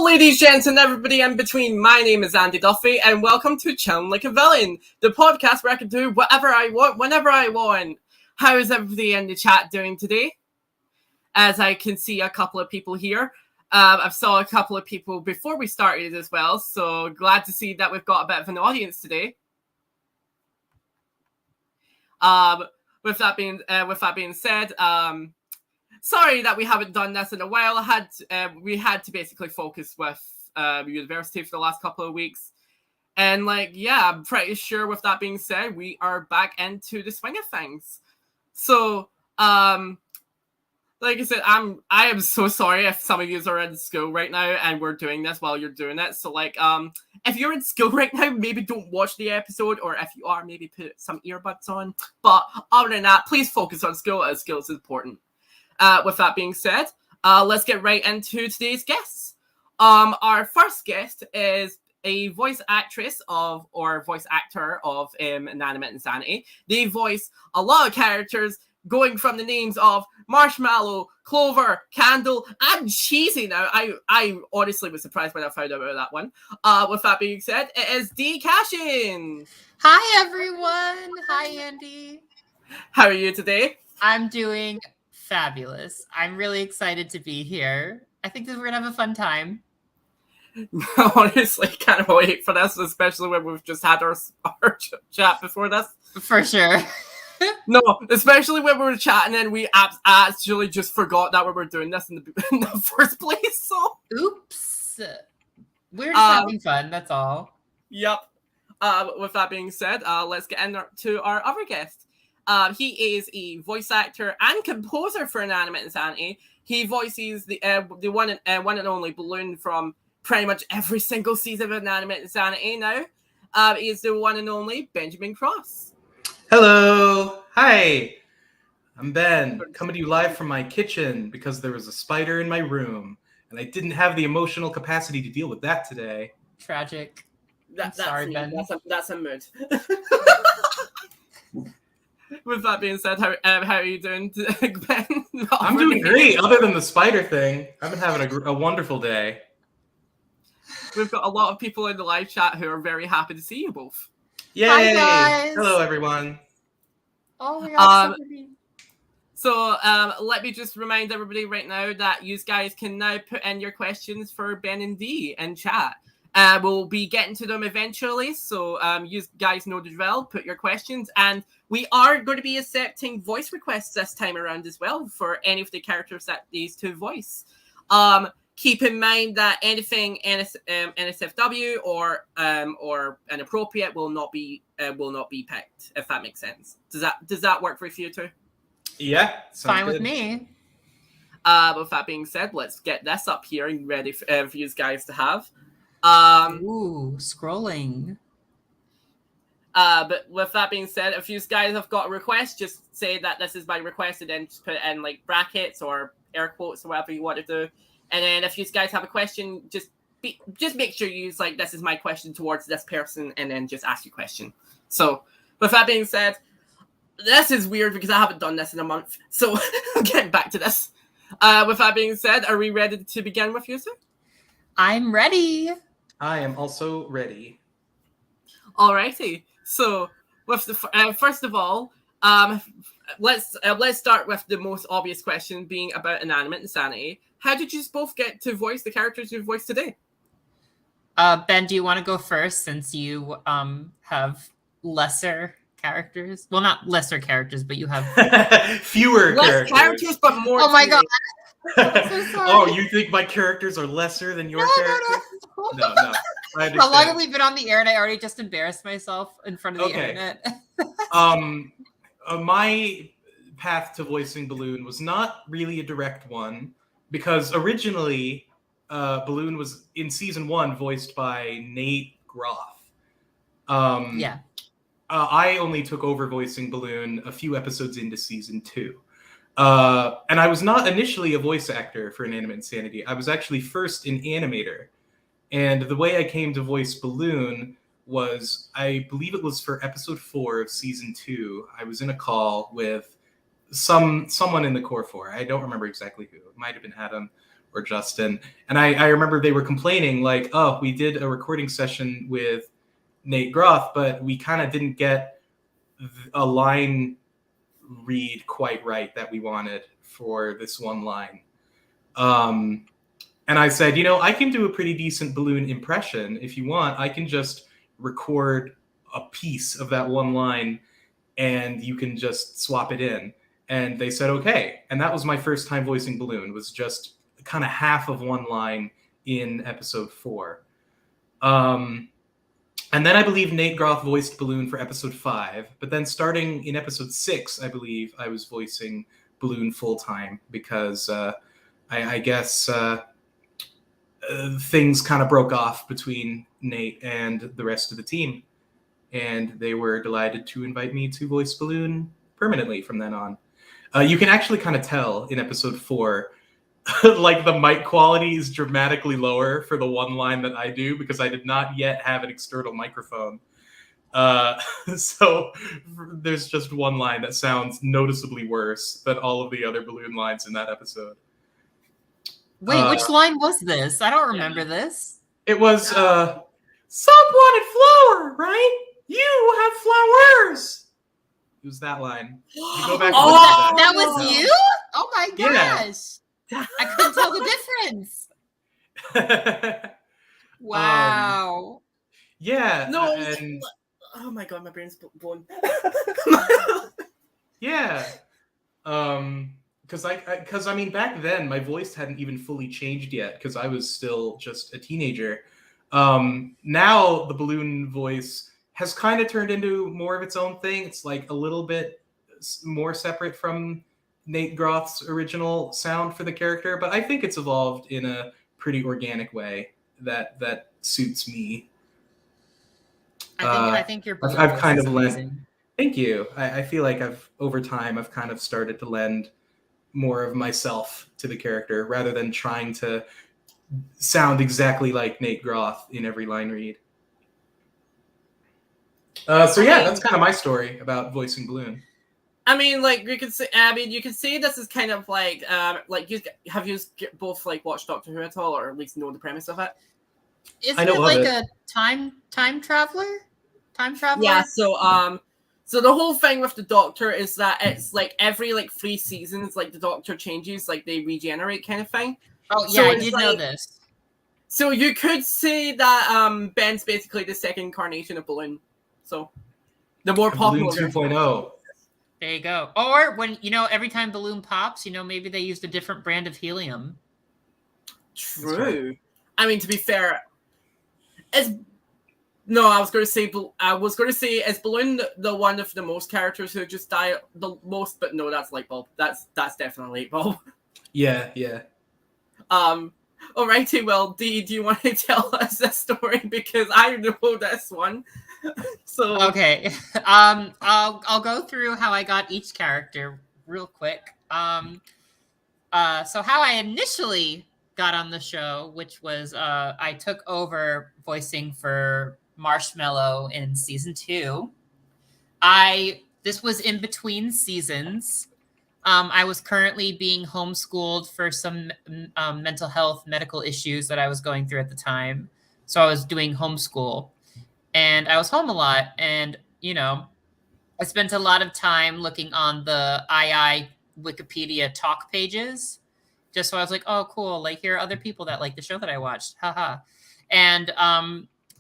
Hello, ladies, gents, and everybody in between. My name is Andy Duffy, and welcome to Chillin Like a Villain, the podcast where I can do whatever I want, whenever I want. How is everybody in the chat doing today? As I can see a couple of people here. I've saw a couple of people before we started as well, so glad to see that we've got a bit of an audience today. With that being said, sorry that we haven't done this in a while. We had to basically focus with university for the last couple of weeks. And I'm pretty sure with that being said, we are back into the swing of things. So, like I said, I am so sorry if some of you are in school right now and we're doing this while you're doing it. So if you're in school right now, maybe don't watch the episode, or if you are, maybe put some earbuds on. But other than that, please focus on school, as school is important. With that being said, let's get right into today's guests. Our first guest is a voice actress or voice actor of Inanimate Insanity. They voice a lot of characters, going from the names of Marshmallow, Clover, Candle, and Cheesy. Now, I honestly was surprised when I found out about that one. With that being said, it is Dee Cashin. Hi, everyone. Hi, Andy. How are you today? I'm doing fabulous. I'm really excited to be here. I think that we're going to have a fun time. Honestly, can't wait for this, especially when we've just had our chat before this. For sure. No, especially when we were chatting and we actually just forgot that we were doing this in the first place. So, oops. We're just having fun, that's all. Yep. With that being said, let's get into our other guest. He is a voice actor and composer for Inanimate Insanity. He voices the one and only Balloon from pretty much every single season of Inanimate Insanity now. He is the one and only Benjamin Cross. Hello. Hi. I'm Ben, coming to you live from my kitchen because there was a spider in my room, and I didn't have the emotional capacity to deal with that today. Tragic. Sorry, Ben. That's a mood. With that being said, how are you doing, Ben? I'm doing great, other than the spider thing. I've been having a wonderful day. We've got a lot of people in the live chat who are very happy to see you both. Yay! Hi, guys. Hello, everyone. Oh my God. So let me just remind everybody right now that you guys can now put in your questions for Ben and Dee in chat. We'll be getting to them eventually, so you guys know the drill. Put your questions, and we are going to be accepting voice requests this time around as well for any of the characters that these two voice. Keep in mind that anything NSFW or inappropriate will not be picked, if that makes sense. Does that work for you too? Yeah, fine with me. With that being said, let's get this up here and ready for you guys to have. Ooh, scrolling. But with that being said, if you guys have got a request, just say that this is my request, and then just put it in brackets or air quotes or whatever you want to do. And then if you guys have a question, just make sure you use this is my question towards this person, and then just ask your question. So with that being said, this is weird because I haven't done this in a month. So getting back to this. With that being said, are we ready to begin with you, sir? I'm ready. I am also ready. Alrighty. So with the first of all, let's start with the most obvious question, being about Inanimate Insanity. How did you both get to voice the characters you voiced today? Ben, do you want to go first, since you have lesser characters? Well, not lesser characters, but you have fewer characters, but more. Oh my God. So oh, you think my characters are lesser than your characters? No. How long have we been on the air and I already just embarrassed myself in front of the internet? My path to voicing Balloon was not really a direct one, because originally Balloon was in season 1 voiced by Nate Groff. I only took over voicing Balloon a few episodes into season 2. And I was not initially a voice actor for Inanimate Insanity. I was actually first an animator. And the way I came to voice Balloon was, I believe it was for episode 4 of season 2. I was in a call with someone in the core 4. I don't remember exactly who. It might have been Adam. or Justin. And I remember they were complaining like, oh, we did a recording session with Nate Groth, but we kind of didn't get a line read quite right that we wanted for this one line. And I said, I can do a pretty decent balloon impression. If you want, I can just record a piece of that one line and you can just swap it in. And they said, okay. And that was my first time voicing Balloon, was just kind of half of one line in episode 4. And then I believe Nate Groth voiced Balloon for episode 5. But then starting in episode 6, I believe I was voicing Balloon full time because I guess things kind of broke off between Nate and the rest of the team. And they were delighted to invite me to voice Balloon permanently from then on. You can actually kind of tell in episode 4, like the mic quality is dramatically lower for the one line that I do because I did not yet have an external microphone. So there's just one line that sounds noticeably worse than all of the other Balloon lines in that episode. Wait, which line was this? I don't remember this. It was, some wanted flower, right? You have flowers. It was that line. You go back Oh, that was you? Oh my gosh. Yeah. I couldn't tell the difference. Wow. Yeah. No. And Oh my god, my brain's blown. yeah. Because I mean, back then my voice hadn't even fully changed yet because I was still just a teenager. Now the Balloon voice has kind of turned into more of its own thing. It's like a little bit more separate from Nate Groth's original sound for the character, but I think it's evolved in a pretty organic way that suits me. I think your Balloon I've voice kind is of lent. amazing. Thank you. I feel like over time I've kind of started to lend more of myself to the character rather than trying to sound exactly like Nate Groth in every line read. So yeah, that's kind of my story about voicing Balloon. I mean, like you could say. I mean, you could say this is kind of like you have you both like watched Doctor Who at all, or at least know the premise of it? Isn't it like a time traveler? Time traveler? Yeah. So the whole thing with the Doctor is that it's like every like 3 seasons, like the Doctor changes, like they regenerate kind of thing. Oh yeah, So I it's did like- know this. So you could say that Ben's basically the second incarnation of Balloon. So the more Balloon popular. 2.0. There you go. Or when every time Balloon pops, maybe they used a different brand of helium. True. Right. I mean, to be fair, I was going to say, is Balloon the one of the most characters who just die the most? But no, that's Lightbulb. That's definitely Lightbulb. Yeah. Alrighty, well, Dee, do you want to tell us this story because I know this one? So okay, I'll go through how I got each character real quick. So how I initially got on the show, which was I took over voicing for Marshmallow in season 2. This was in between seasons. I was currently being homeschooled for some mental health medical issues that I was going through at the time. So I was doing homeschool. And I was home a lot, and, I spent a lot of time looking on the II Wikipedia talk pages, just so I was like, oh, cool, like, here are other people that like the show that I watched, haha. And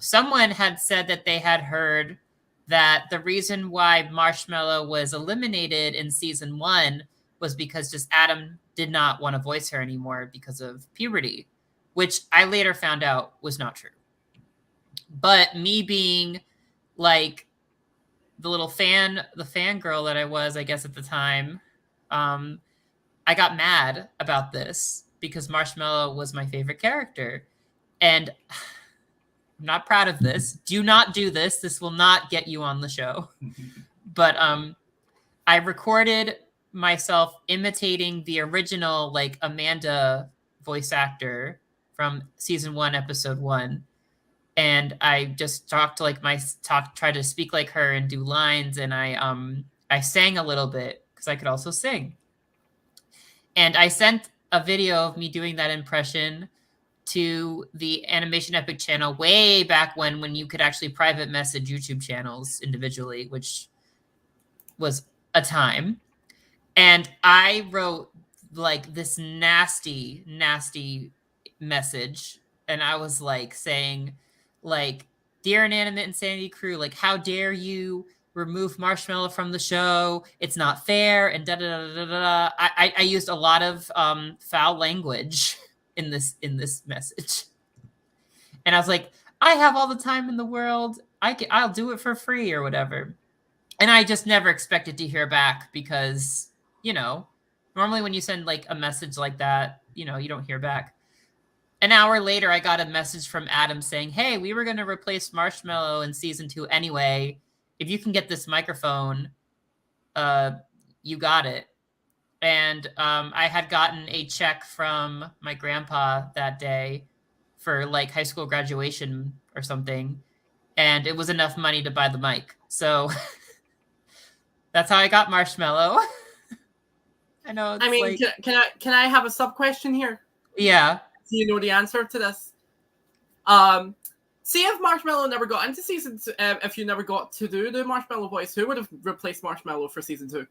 someone had said that they had heard that the reason why Marshmallow was eliminated in season 1 was because just Adam did not want to voice her anymore because of puberty, which I later found out was not true. But me being like the fangirl that I was, I guess at the time, I got mad about this because Marshmallow was my favorite character. And I'm not proud of this. Do not do this. This will not get you on the show. But I recorded myself imitating the original like Amanda voice actor from season 1, episode 1. And I just tried to speak like her and do lines. And I sang a little bit because I could also sing. And I sent a video of me doing that impression to the Animation Epic channel way back when you could actually private message YouTube channels individually, which was a time. And I wrote like this nasty message, and I was like saying like, "Dear Inanimate Insanity crew, like how dare you remove Marshmallow from the show? It's not fair." And da da da da da. I used a lot of foul language in this message, and I was like, "I have all the time in the world. I'll do it for free or whatever." And I just never expected to hear back because, you know, normally when you send like a message like that, you know, you don't hear back. An hour later, I got a message from Adam saying, "Hey, we were going to replace Marshmallow in season 2 anyway. If you can get this microphone, you got it." And I had gotten a check from my grandpa that day for like high school graduation or something. And it was enough money to buy the mic. So that's how I got Marshmallow. I know. It's I mean, like... can I have a sub question here? Yeah. Do you know the answer to this? See if Marshmallow never got into season 2, if you never got to do the Marshmallow voice, who would have replaced Marshmallow for season 2?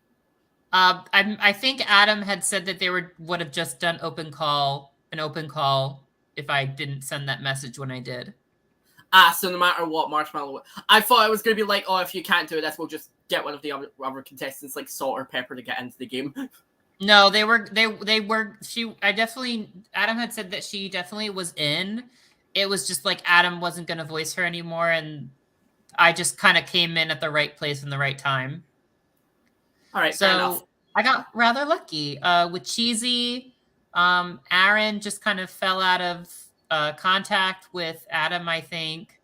I think Adam had said that they would have just done an open call if I didn't send that message when I did. So no matter what Marshmallow, I thought it was going to be like, oh, if you can't do this, we'll just get one of the other contestants like Salt or Pepper to get into the game. No, they were. Adam had said that she definitely was in. It was just like Adam wasn't going to voice her anymore, and I just kind of came in at the right place in the right time. All right, so I got rather lucky with Cheesy. Aaron just kind of fell out of contact with Adam, I think,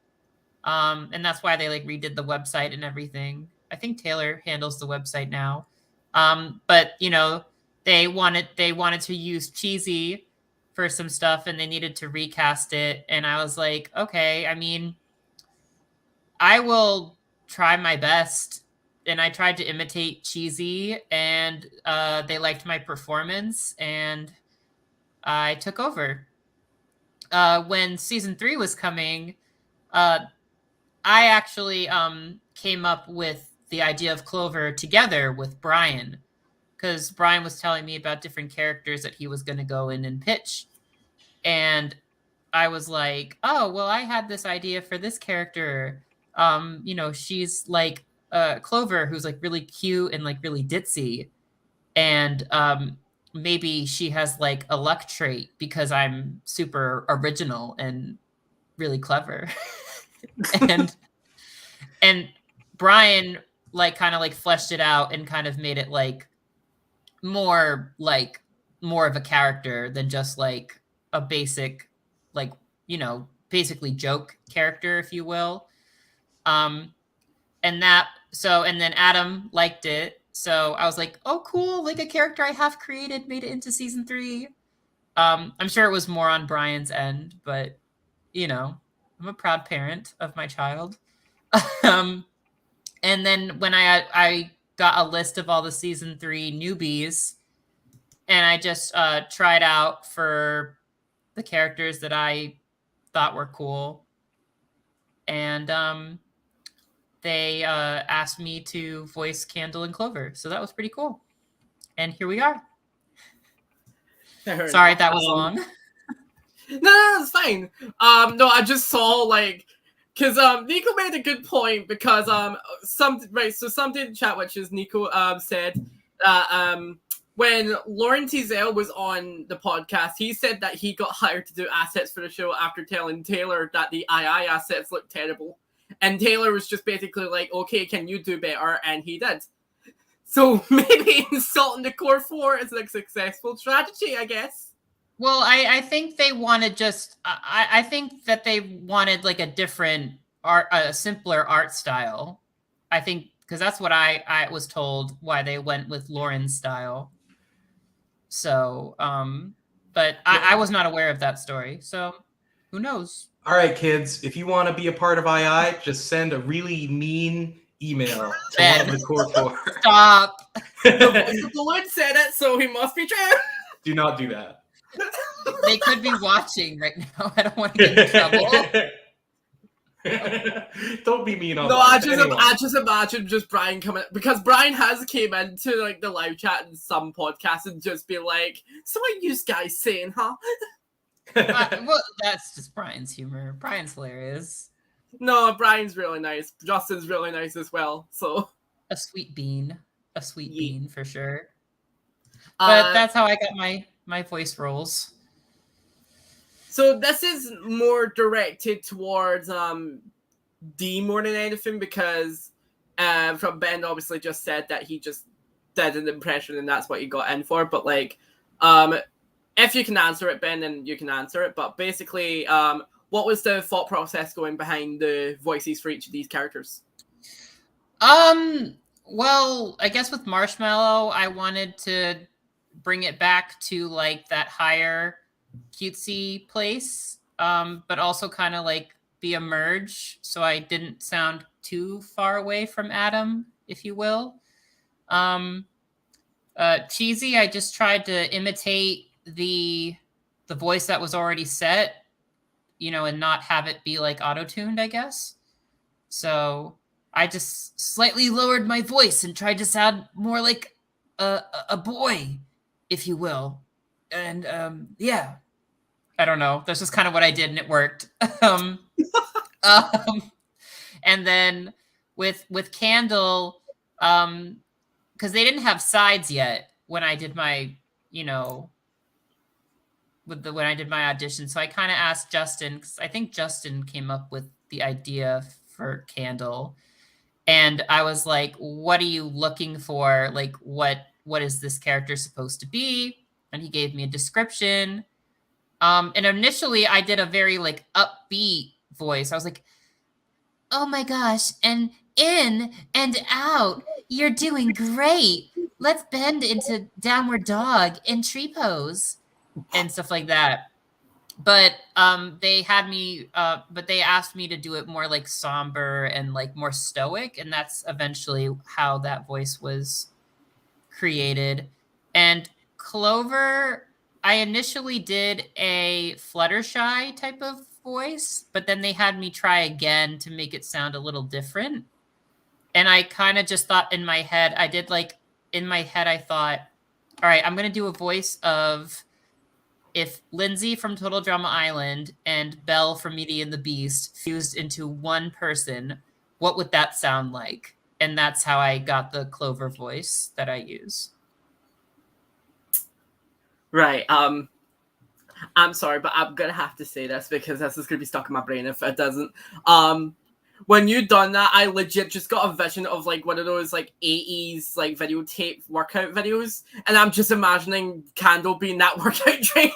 and that's why they like redid the website and everything. I think Taylor handles the website now, but you know. They wanted to use Cheesy for some stuff, and they needed to recast it. And I was like, okay, I mean, I will try my best. And I tried to imitate Cheesy, and they liked my performance, and I took over. When season 3 was coming, I actually came up with the idea of Clover together with Brian. Because Brian was telling me about different characters that he was going to go in and pitch. And I was like, oh, well, I had this idea for this character. You know, she's like Clover, who's like really cute and like really ditzy. And maybe she has like a luck trait because I'm super original and really clever. and Brian like kind of like fleshed it out and kind of made it like more of a character than just like a basic, like, you know, basically joke character, if you will. And then Adam liked it. So I was like, oh, cool. Like a character I have created made it into season 3. I'm sure it was more on Brian's end, but you know, I'm a proud parent of my child. And then when I got a list of all the season 3 newbies, and I just tried out for the characters that I thought were cool. And they asked me to voice Candle and Clover. So that was pretty cool. And here we are. Sorry, that was long. No, it's fine. No, I just saw like, because Nico made a good point because something in the chat, which is Nico said that when Lauren Teasdale was on the podcast, he said that he got hired to do assets for the show after telling Taylor that the II assets looked terrible, and Taylor was just basically like, "Okay, can you do better?" And he did. So maybe insulting the core 4 is a successful strategy, I guess. Well, I think they wanted just I think that they wanted like a different art, a simpler art style. I think because that's what I was told why they went with Lauren's style. So, but I was not aware of that story. So who knows? All right, kids, if you want to be a part of II, just send a really mean email to one of the core 4. Stop. The Lord said it, so he must be true. Do not do that. They could be watching right now. I don't want to get in trouble. Don't be mean on No, that. I just imagine just Brian coming, because Brian has came into like the live chat in some podcasts and just be like, "So what you guys saying, huh?" Well, that's just Brian's humor. Brian's hilarious. No, Brian's really nice. Justin's really nice as well. So A sweet bean. A sweet Yeah. bean for sure. But uh, that's how I got my voice roles. so this is more directed towards Dee more than anything, because from Ben obviously just said that he just did an impression and that's what he got in for. But like, if you can answer it, Ben, then you can answer it. But basically, what was the thought process going behind the voices for each of these characters? Well, I guess with Marshmallow, I wanted to bring it back to like that higher cutesy place, but also kind of like be a merge, so I didn't sound too far away from Adam, if you will. Cheesy, I just tried to imitate the voice that was already set, and not have it be like auto-tuned, I guess. So I just slightly lowered my voice and tried to sound more like a boy, if you will. And yeah, I don't know. That's just kind of what I did, and it worked. And then with Candle, because they didn't have sides yet when I did my, when I did my audition. So I kind of asked Justin, because I think Justin came up with the idea for Candle. And I was like, what are you looking for? Like, what is this character supposed to be? And he gave me a description. And initially I did a very like upbeat voice. I was like, oh my gosh, and in and out, you're doing great. Let's bend into downward dog in tree pose and stuff like that. But they asked me to do it more like somber and like more stoic, and that's eventually how that voice was created. And Clover, I initially did a Fluttershy type of voice, but then they had me try again to make it sound a little different. And I kind of just thought in my head, I thought, all right, I'm going to do a voice of if Lindsay from Total Drama Island and Belle from Beauty and the Beast fused into one person, what would that sound like? And that's how I got the Clover voice that I use. Right. I'm sorry, but I'm gonna have to say this because this is gonna be stuck in my brain if it doesn't. When you done that, I legit just got a vision of like one of those like 80s like videotape workout videos, and I'm just imagining Candle being that workout trainer.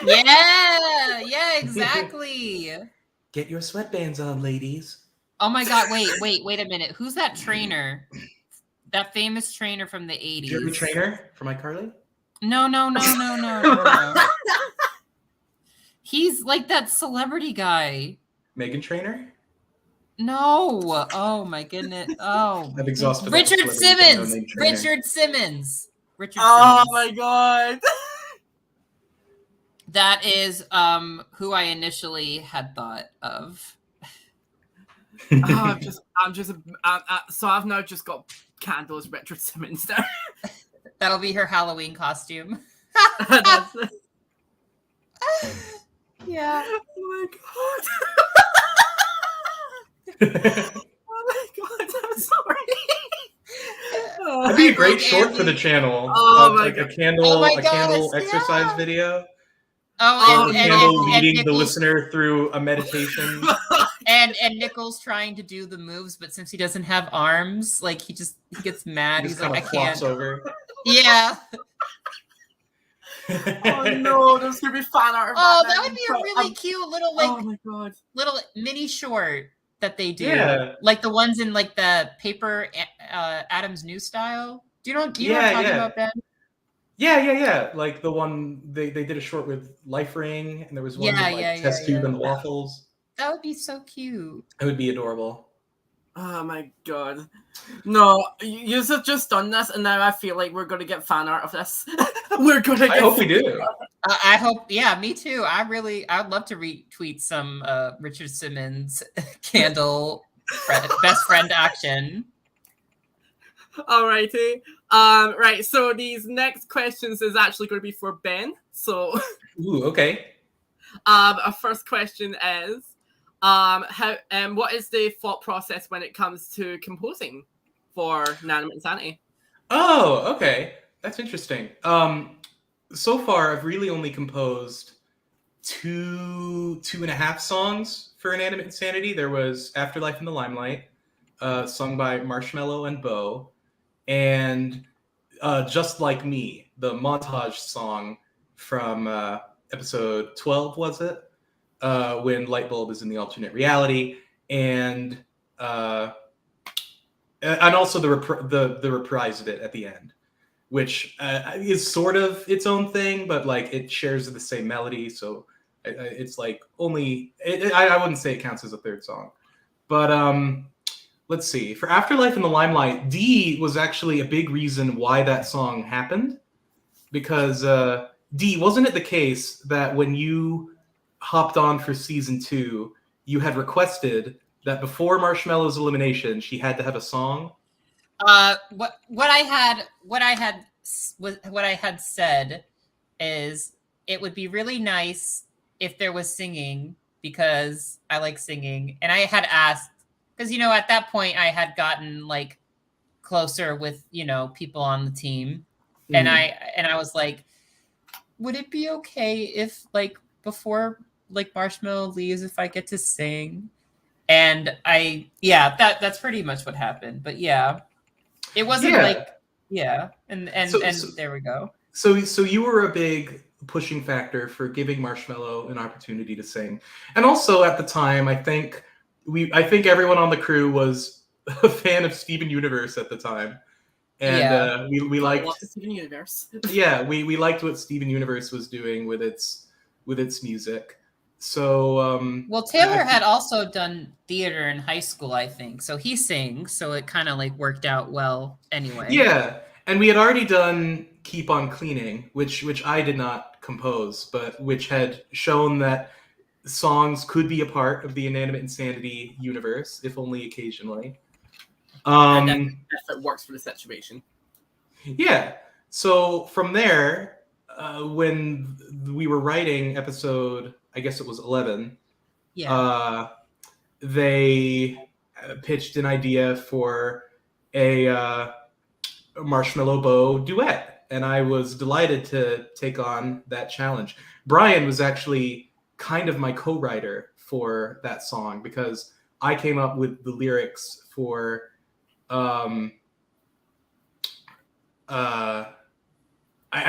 Yeah, exactly. Get your sweatbands on, ladies. Oh my god, wait a minute. Who's that trainer? That famous trainer from the 80s. Jeremy Trainer from iCarly? No. He's like that celebrity guy. Megan Trainer? No. Oh my goodness. Oh. I've exhausted Richard Simmons. Richard Simmons. Oh my god. That is who I initially had thought of. So I've now just got Candle as Richard Simmons there. That'll be her Halloween costume. Yeah. Oh my god. Oh my god, I'm sorry. That'd be a great short for the channel. Oh my like god. a candle exercise video. Oh, Candle leading the listener through a meditation. And Nichols trying to do the moves, but since he doesn't have arms, like he gets mad. He's like, I can't. Over. Yeah. Oh no, there's gonna be fan art. Oh, that would be a really cute little like. Oh my god. Little mini short that they do. Yeah. Like the ones in like the paper Adam's New style. Do you know what I'm talking about, Ben? Yeah. Like the one they did a short with Life Ring, and there was one with test tube and the waffles. That would be so cute. It would be adorable. Oh my god. No, you have just done this, and now I feel like we're going to get fan art of this. We're going to get I hope we do. I hope, yeah, me too. I'd love to retweet some Richard Simmons candle best friend action. Alrighty. Right, so these next questions is actually going to be for Ben. So Ooh, okay. our first question is what is the thought process when it comes to composing for Inanimate Insanity? Oh, okay. That's interesting. So far I've really only composed two and a half songs for Inanimate Insanity. There was Afterlife in the Limelight, sung by Marshmallow and Bow, and Just Like Me, the montage song from episode 12, was it? When Lightbulb is in the alternate reality, and also the reprise of it at the end, which is sort of its own thing, but like it shares the same melody, so it's like only I wouldn't say it counts as a third song. But let's see. For Afterlife in the Limelight, Dee was actually a big reason why that song happened, because Dee, wasn't it the case that when you hopped on for season 2, you had requested that before Marshmallow's elimination, she had to have a song? What I had said is it would be really nice if there was singing, because I like singing, and I had asked because at that point I had gotten like closer with people on the team, and I was like, would it be okay if like before like Marshmallow leaves, if I get to sing? And that's pretty much what happened. But yeah, it wasn't like and there we go. So you were a big pushing factor for giving Marshmallow an opportunity to sing, and also at the time, I think everyone on the crew was a fan of Steven Universe at the time, and we liked Steven Universe. Yeah, we liked what Steven Universe was doing with its music. So well, Taylor had also done theater in high school, I think, so he sings, so it kind of like worked out well anyway. Yeah, and we had already done Keep on Cleaning, which I did not compose, but which had shown that songs could be a part of the Inanimate Insanity universe, if only occasionally. And if it works for the situation. Yeah. So from there, when we were writing episode, I guess it was 11, they pitched an idea for a Marshmallow Bow Duet, and I was delighted to take on that challenge. Brian was actually kind of my co-writer for that song, because I came up with the lyrics for I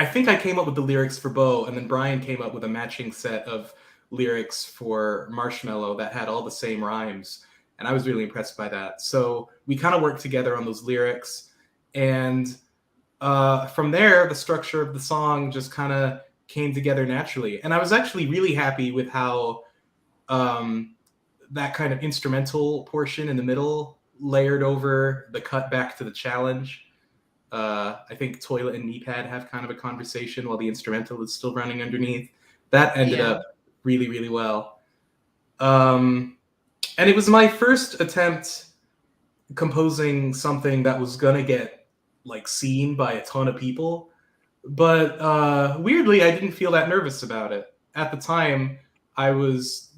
think I came up with the lyrics for Bow, and then Brian came up with a matching set of lyrics for Marshmallow that had all the same rhymes, and I was really impressed by that. So we kind of worked together on those lyrics, and from there, the structure of the song just kind of came together naturally. And I was actually really happy with how that kind of instrumental portion in the middle layered over the cut back to the challenge. I think Toilet and Knee Pad have kind of a conversation while the instrumental is still running underneath. That ended up really, really well. And it was my first attempt composing something that was gonna get like seen by a ton of people. But weirdly, I didn't feel that nervous about it. At the time, I was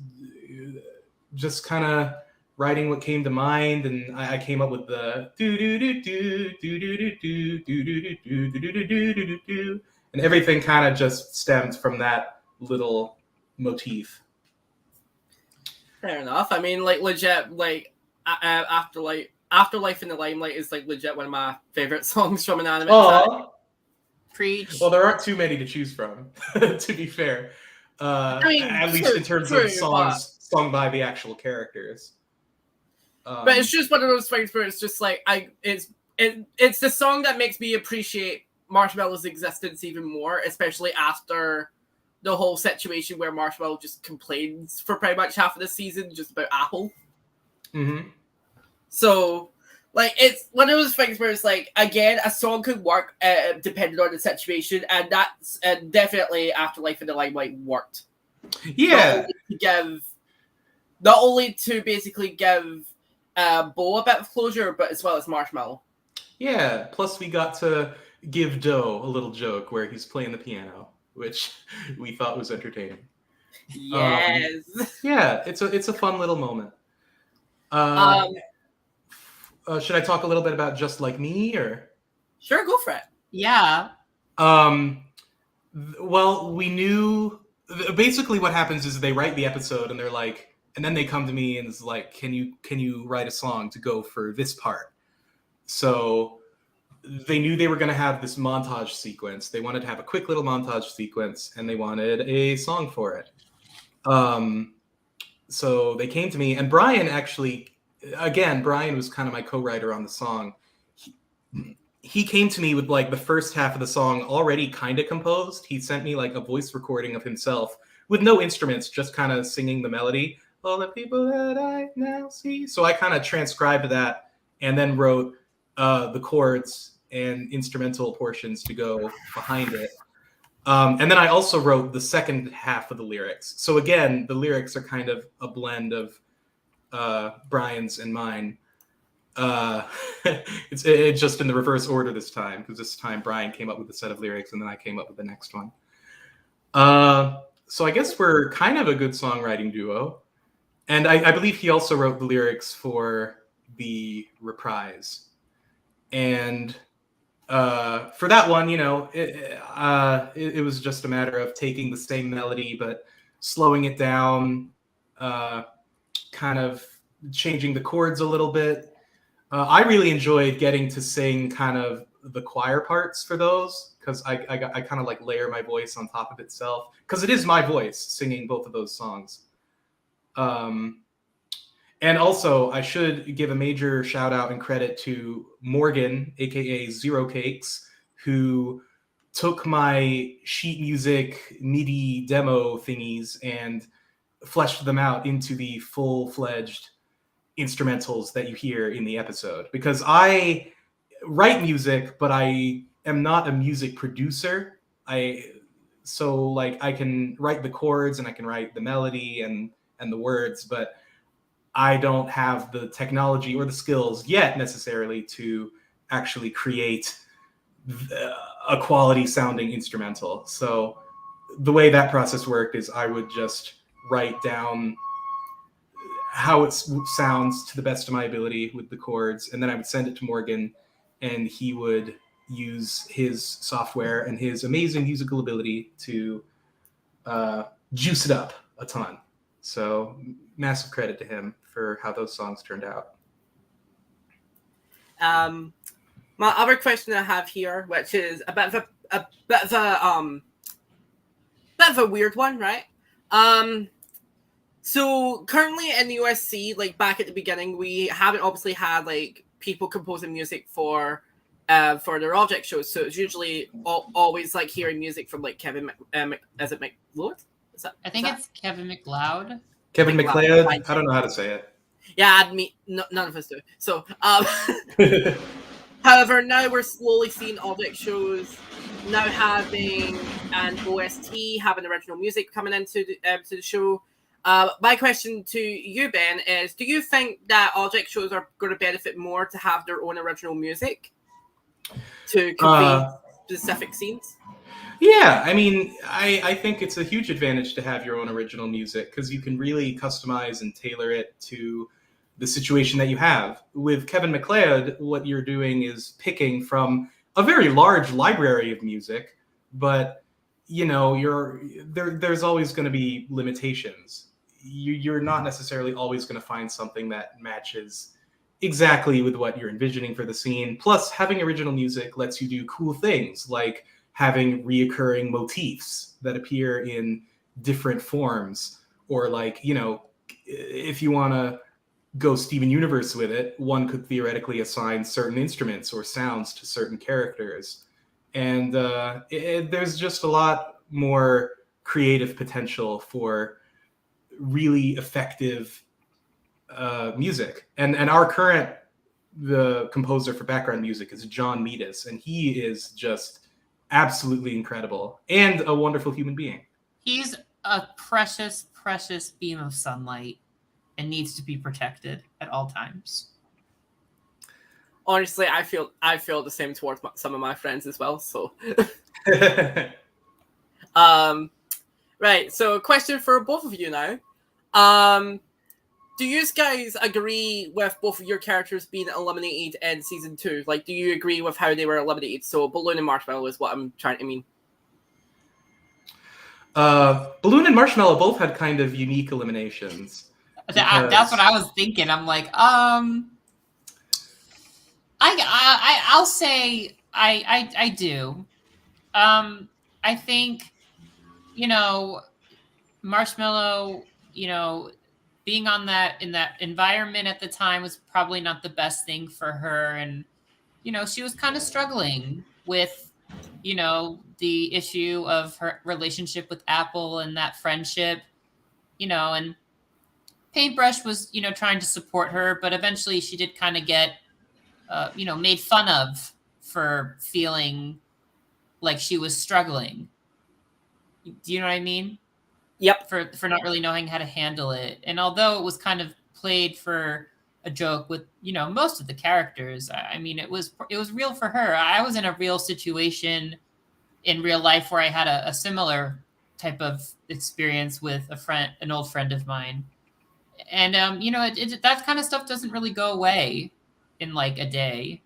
just kind of writing what came to mind, and I came up with the do do do do do do do do do do do do do, and everything kind of just stemmed from that little motif. Fair enough. I mean, like legit, like Afterlife in the Limelight is like legit one of my favorite songs from Inanimate. Oh, preach. Well, there aren't too many to choose from, to be fair. I mean, at least in terms of songs sung by the actual characters. But it's just one of those things where it's just like it's the song that makes me appreciate Marshmallow's existence even more, especially after the whole situation where Marshmallow just complains for pretty much half of the season just about Apple. Mm-hmm. So, like, it's one of those things where it's like, again, a song could work depending on the situation, and that's definitely Afterlife in the Limelight worked. Yeah. Not only to basically give Bo a bit of closure, but as well as Marshmallow. Yeah. Plus, we got to give Doe a little joke where he's playing the piano, which we thought was entertaining. Yes. Yeah, it's a fun little moment. Should I talk a little bit about Just Like Me, or? Sure, go for it. Yeah. Well, we knew basically what happens is they write the episode and they're like, and then they come to me and it's like, can you write a song to go for this part? So they knew they were going to have this montage sequence. They wanted to have a quick little montage sequence, and they wanted a song for it. So they came to me, and Brian was kind of my co-writer on the song. He came to me with like the first half of the song already kind of composed. He sent me like a voice recording of himself with no instruments, just kind of singing the melody. All the people that I now see. So I kind of transcribed that and then wrote the chords and instrumental portions to go behind it. And then I also wrote the second half of the lyrics. So again, the lyrics are kind of a blend of Brian's and mine. It's just in the reverse order this time, because this time Brian came up with a set of lyrics and then I came up with the next one. So I guess we're kind of a good songwriting duo. And I believe he also wrote the lyrics for the reprise. And for that one, it was just a matter of taking the same melody, but slowing it down, kind of changing the chords a little bit. I really enjoyed getting to sing kind of the choir parts for those, because I kind of like layer my voice on top of itself, because it is my voice singing both of those songs. And also, I should give a major shout out and credit to Morgan, aka Zero Cakes, who took my sheet music MIDI demo thingies and fleshed them out into the full-fledged instrumentals that you hear in the episode. Because I write music, but I am not a music producer. So I can write the chords and I can write the melody and the words, but I don't have the technology or the skills yet necessarily to actually create a quality sounding instrumental. So the way that process worked is I would just write down how it sounds to the best of my ability with the chords, and then I would send it to Morgan, and he would use his software and his amazing musical ability to juice it up a ton. So massive credit to him for how those songs turned out. My other question I have here, which is a bit of a weird one, right? So currently in the USC, like back at the beginning, we haven't obviously had like people composing music for their object shows. So it's usually always like hearing music from like Kevin is it McLeod? I think it's Kevin MacLeod. Kevin MacLeod. I don't know how to say it. Yeah, none of us do. So, however, now we're slowly seeing object shows now having an OST, having original music coming into the show. My question to you, Ben, is: do you think that object shows are going to benefit more to have their own original music to convey specific scenes? Yeah, I mean, I think it's a huge advantage to have your own original music, because you can really customize and tailor it to the situation that you have. With Kevin MacLeod, what you're doing is picking from a very large library of music, but there's always going to be limitations. You're not necessarily always going to find something that matches exactly with what you're envisioning for the scene. Plus, having original music lets you do cool things like having reoccurring motifs that appear in different forms, or if you want to go Steven Universe with it, one could theoretically assign certain instruments or sounds to certain characters. And there's just a lot more creative potential for really effective music. And our current the composer for background music is John Meadis, and he is just absolutely incredible and a wonderful human being. He's a precious, precious beam of sunlight and needs to be protected at all times. Honestly, I feel the same towards some of my friends as well. So, right. So, question for both of you now. Do you guys agree with both of your characters being eliminated in season 2? Like, do you agree with how they were eliminated? So, Balloon and Marshmallow is what I'm trying to mean. Balloon and Marshmallow both had kind of unique eliminations. That's what I was thinking. I'm like, I'll say I do. I think, Marshmallow, being in that environment at the time was probably not the best thing for her, and she was kind of struggling with the issue of her relationship with Apple and that friendship, and Paintbrush was trying to support her, but eventually she did kind of get made fun of for feeling like she was struggling. Do you know what I mean? Yep. For not really knowing how to handle it. And although it was kind of played for a joke with, most of the characters, I mean, it was real for her. I was in a real situation in real life where I had a similar type of experience with an old friend of mine. And, that kind of stuff doesn't really go away in like a day,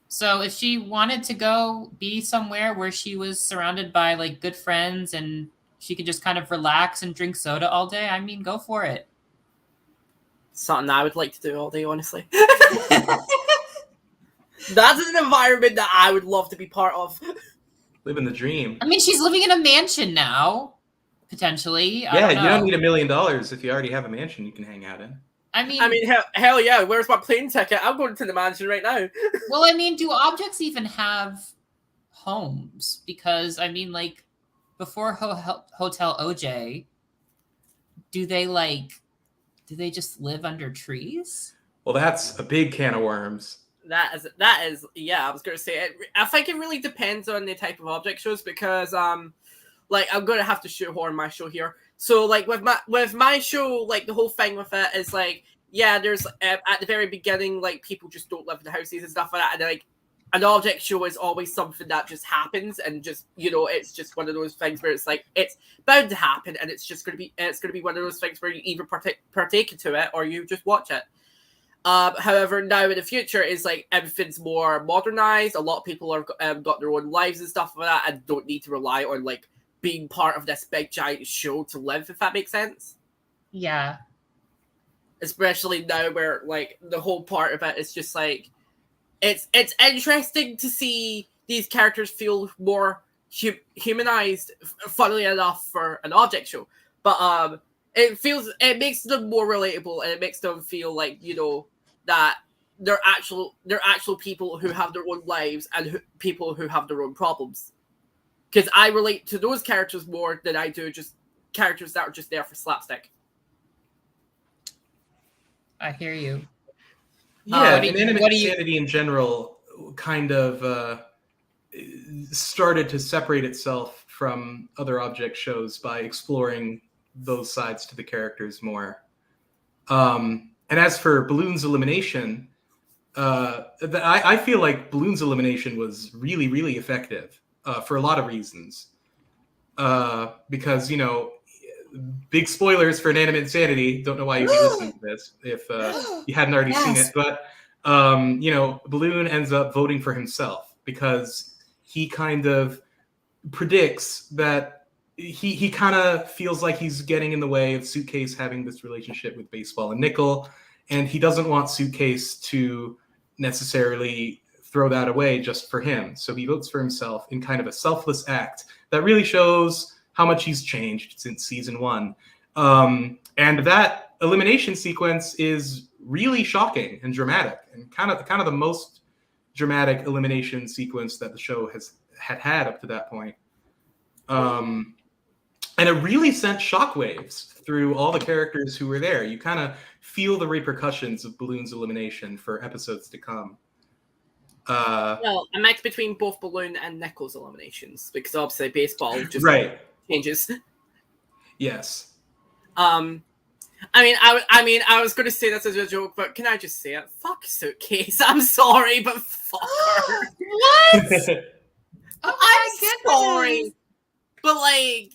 So if she wanted to go be somewhere where she was surrounded by like good friends and she could just kind of relax and drink soda all day, I mean, go for it. Something I would like to do all day, honestly. That's an environment that I would love to be part of. Living the dream. I mean, she's living in a mansion now, potentially. Yeah, you don't need $1 million if you already have a mansion you can hang out in. I mean, hell yeah, where's my plane ticket? I'm going to the mansion right now. Well, I mean, do objects even have homes? Because, I mean, like, before Hotel OJ, do they just live under trees? Well, that's a big can of worms. That is, yeah, I was going to say it. I think it really depends on the type of object shows because, like, I'm going to have to shoehorn my show here. So, like, with my show, like, the whole thing with it is, like, yeah, there's, at the very beginning, like, people just don't live in the houses and stuff like that, and, like, an object show is always something that just happens, and just, it's just one of those things where it's, like, it's bound to happen, and it's going to be one of those things where you either partake into it, or you just watch it. However, now in the future, is like everything's more modernized. A lot of people have got their own lives and stuff like that, and don't need to rely on like being part of this big giant show to live. If that makes sense. Yeah. Especially now, where like the whole part of it is just like it's interesting to see these characters feel more humanized. Funnily enough, for an object show, but it makes them more relatable, and it makes them feel like that they're actual people who have their own lives and people who have their own problems. Because I relate to those characters more than I do just characters that are just there for slapstick. I hear you. Yeah, Inanimate Insanity in general kind of started to separate itself from other object shows by exploring those sides to the characters more. And as for Balloon's elimination, I feel like Balloon's elimination was really, really effective for a lot of reasons. Because, big spoilers for Inanimate Insanity. Don't know why you'd be listening to this if you hadn't already seen it. But, Balloon ends up voting for himself because he kind of predicts that he kind of feels like he's getting in the way of Suitcase having this relationship with Baseball and Nickel, and he doesn't want Suitcase to necessarily throw that away just for him. So he votes for himself in kind of a selfless act that really shows how much he's changed since season 1. And that elimination sequence is really shocking and dramatic, and kind of the most dramatic elimination sequence that the show had up to that point. And it really sent shockwaves through all the characters who were there. You kind of feel the repercussions of Balloon's elimination for episodes to come. Well, a mix between both Balloon and Nichols' eliminations, because obviously baseball just changes. Yes. I was going to say this as a joke, but can I just say it? Fuck Suitcase. I'm sorry, but fuck her. What? I'm sorry. But, like,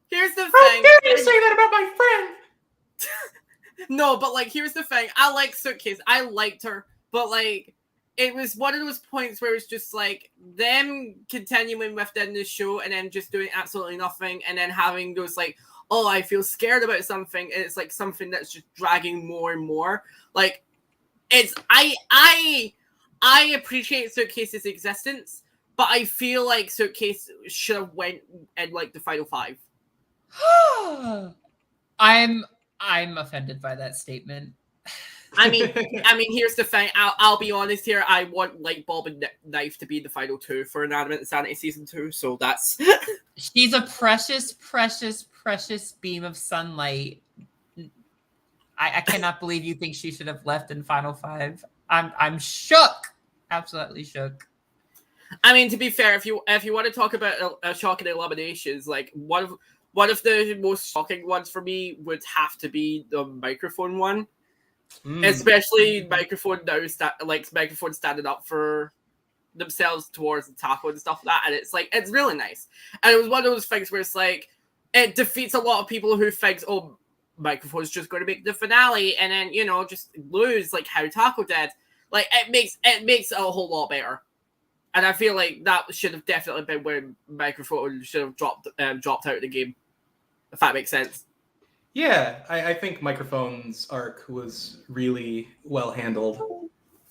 here's the thing. How dare you say that about my friend? No, but, like, here's the thing. I like Suitcase. I liked her. But, like, it was one of those points where it's just, like, them continuing within the show and then just doing absolutely nothing and then having those, like, oh, I feel scared about something, and it's like something that's just dragging more and more. Like, it's I appreciate Suitcase's existence, but I feel like Suitcase should have went in like the final 5. I'm offended by that statement. I mean, here's the thing. I'll be honest here. I want Light Bulb and Knife to be the final 2 for Inanimate Insanity season 2. So that's. She's a precious, precious, precious beam of sunlight. I cannot believe you think she should have left in final 5. I'm shook, absolutely shook. I mean, to be fair, if you want to talk about shocking eliminations, like one of the most shocking ones for me would have to be the microphone one. Especially microphone microphone standing up for themselves towards the taco and stuff like that, and it's like it's really nice. And it was one of those things where it's like it defeats a lot of people who think, oh, microphone's just going to make the finale and then just lose like how Taco did. Like it makes it a whole lot better. And I feel like that should have definitely been where microphone should have dropped out of the game, if that makes sense. Yeah, I think Microphone's arc was really well handled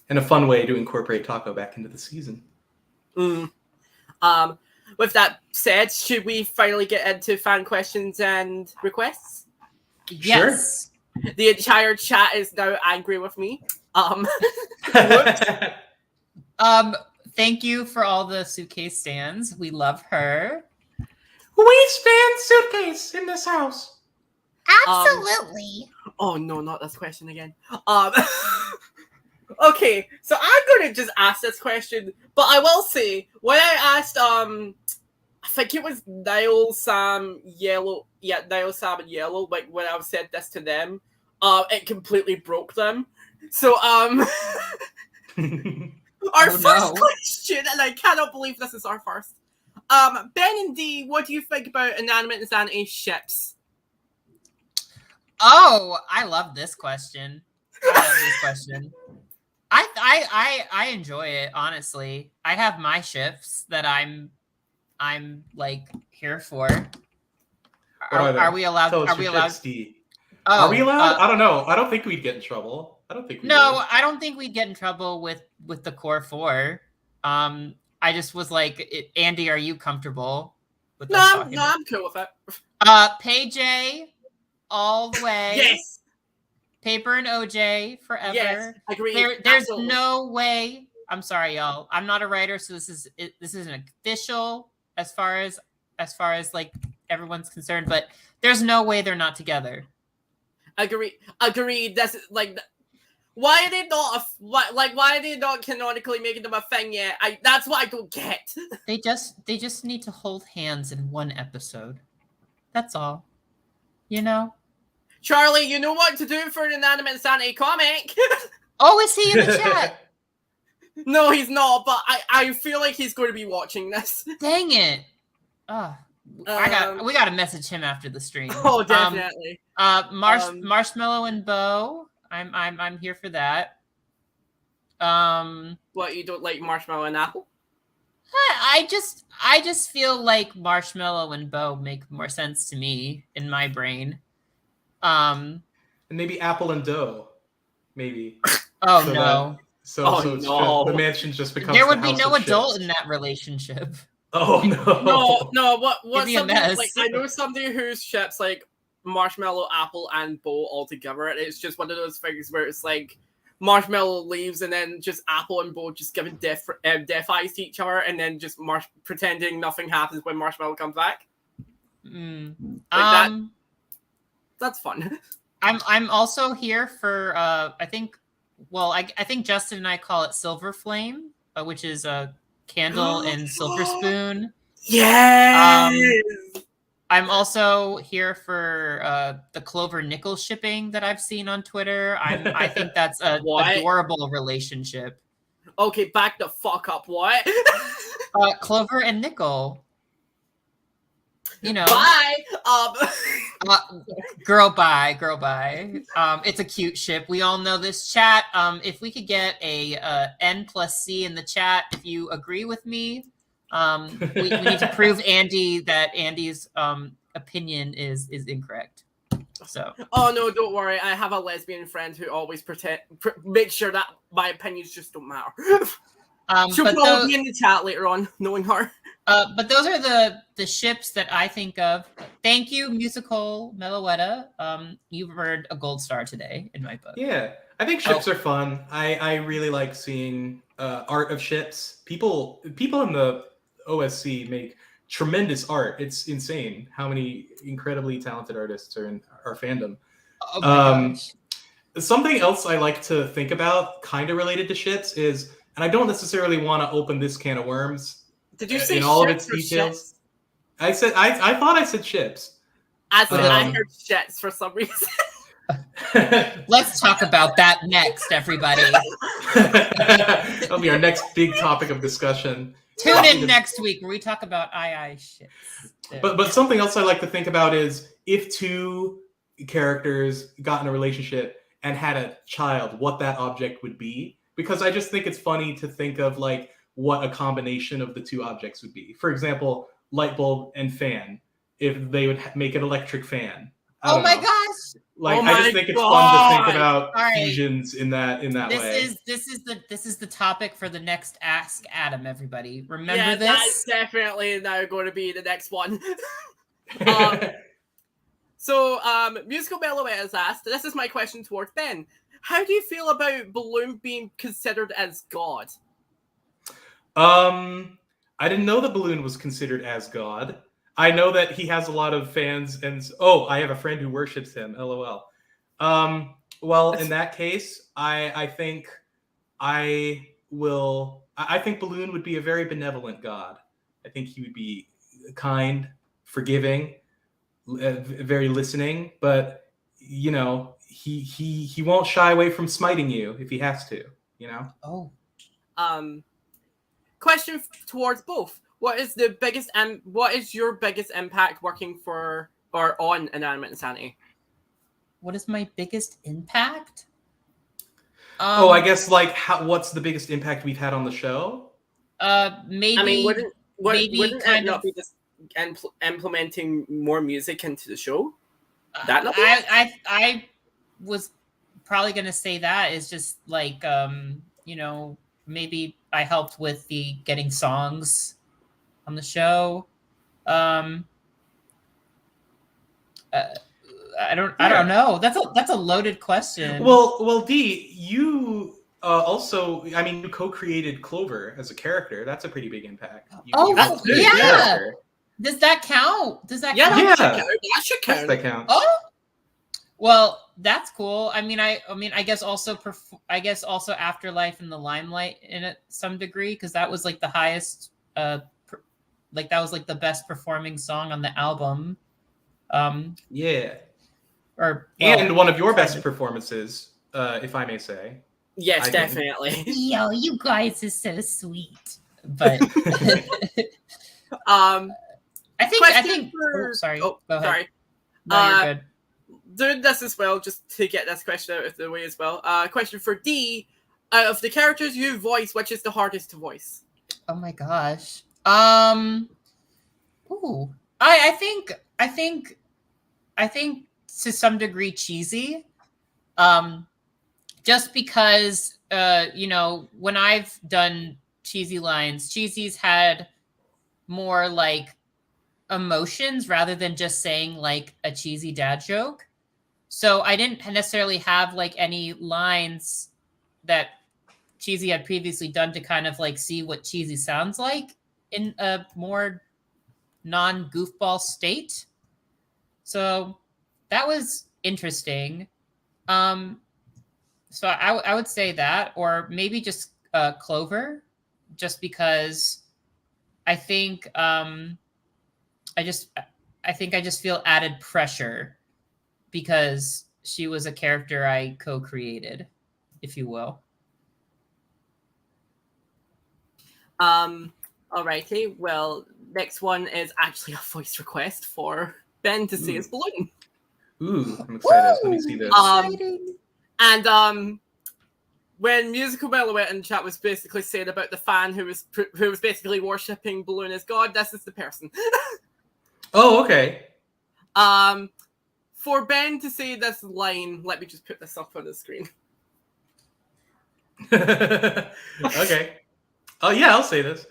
and a fun way to incorporate Taco back into the season. With that said, should we finally get into fan questions and requests? Yes. Sure. The entire chat is now angry with me. Thank you for all the Suitcase stands. We love her. We stand Suitcase in this house. Absolutely. Oh no, not this question again. Okay, so I'm gonna just ask this question, but I will say when I asked I think it was Niall, Sam, Yellow, Niall, Sam, and Yellow, like when I said this to them, it completely broke them. So our first question, and I cannot believe this is our first. Ben and Dee, what do you think about Inanimate Insanity ships? Oh, I love this question. I enjoy it, honestly. I have my ships that I'm like here for. Are we allowed? Are we allowed? Oh, are we allowed? I don't know. I don't think we'd get in trouble. I don't think we would. I don't think we'd get in trouble with the core 4. I just was like, Andy, are you comfortable with us? No, I'm cool with it. PJ all the way. Yes. Paper and OJ forever. Yes, agree. There's no way. I'm sorry, y'all. I'm not a writer, so this isn't official as far as like everyone's concerned. But there's no way they're not together. Agreed. That's like, why are they not? Why are they not canonically making them a thing yet? That's what I don't get. They just need to hold hands in one episode. That's all. Charlie, you know what to do for an Inanimate Insanity comic. Oh, is he in the chat? No, he's not, but I feel like he's going to be watching this. Dang it. We got to message him after the stream. Oh, definitely. Marshmallow and Bow. I'm here for that. What, you don't like Marshmallow and Apple? I just feel like Marshmallow and Bow make more sense to me in my brain. And maybe Apple and Dough. Maybe. Oh so no. So the mansion just becomes. There would be no adult in that relationship. Oh no. No. What something like? I know somebody whose ships like Marshmallow, Apple, and Bow all together, and it's just one of those things where it's like Marshmallow leaves, and then just Apple and Bow just giving death eyes to each other, and then just pretending nothing happens when Marshmallow comes back. That's fun. I'm also here for I think Justin and I call it Silver Flame, which is a candle and silver spoon. Yes. I'm also here for the Clover nickel shipping that I've seen on Twitter. I think that's a adorable relationship. Okay, back the fuck up. What? Clover and nickel. You know, bye. Girl, bye. It's a cute ship. We all know this chat. If we could get a N+C in the chat, if you agree with me, we need to prove that Andy's opinion is incorrect. So. Oh no, don't worry. I have a lesbian friend who always make sure that my opinions just don't matter. She'll probably be in the chat later on, knowing her. But those are the ships that I think of. Thank you, musical Meloetta. You've earned a gold star today in my book. Yeah, I think ships are fun. I really like seeing art of ships. People in the OSC make tremendous art. It's insane how many incredibly talented artists are in our fandom. Oh my gosh. Something else I like to think about, kind of related to ships, is, and I don't necessarily want to open this can of worms. Did you say in all of its details? I said I thought I said ships. I heard shits for some reason. Let's talk about that next, everybody. That'll be our next big topic of discussion. Tune in next week where we talk about ships. But something else I like to think about is if two characters got in a relationship and had a child, what that object would be. Because I just think it's funny to think of like what a combination of the two objects would be. For example, light bulb and fan, if they would make an electric fan. Oh my gosh! Like I just think it's fun to think about fusions in that way. This is the topic for the next Ask Adam. Everybody, remember this? That's definitely now going to be the next one. So, Musical Meloetta has asked. This is my question towards Ben. How do you feel about Balloon being considered as God? I didn't know that Balloon was considered as God. I know that he has a lot of fans, and I have a friend who worships him. LOL. Well, in that case, I think Balloon would be a very benevolent God. I think he would be kind, forgiving, very listening, but you know, he won't shy away from smiting you if he has to. You know. Oh. Question towards both. What is your biggest impact working for or on Inanimate Insanity? What is my biggest impact? I guess what's the biggest impact we've had on the show? Maybe. I mean, wouldn't kind it not of be just implementing more music into the show? That not I was probably gonna say that is just like maybe I helped with the getting songs on the show. I don't know. That's a loaded question. Well, Dee, you also, I mean, you co-created Clover as a character. That's a pretty big impact. That's yeah. Does that count? That should count. That counts. Oh, well, that's cool. I mean, I guess also Afterlife in the Limelight in some degree, because that was like the highest, that was like the best performing song on the album. Yeah. And one of your best performances, if I may say. Yes, definitely. Yo, you guys are so sweet. But I think. Sorry. Oh, go ahead. Sorry. No, you're good. Doing this as well, just to get this question out of the way as well. Question for Dee: out of the characters you voice, which is the hardest to voice? Oh my gosh. Ooh. I think to some degree Cheesy. Just because when I've done Cheesy lines, Cheesy's had more like emotions rather than just saying like a cheesy dad joke. So I didn't necessarily have like any lines that Cheesy had previously done to kind of like see what Cheesy sounds like in a more non-goofball state. So that was interesting. So I would say that, or maybe just Clover, just because I think I think I just feel added pressure because she was a character I co-created, if you will. Alrighty. Well, next one is actually a voice request for Ben to say his balloon. Ooh, I'm excited. Let me see this. And when Musical Meloette in chat was basically saying about the fan who was basically worshipping Balloon as God, this is the person. Oh, okay. For Ben to say this line, let me just put this up on the screen. Okay. Oh yeah, I'll say this.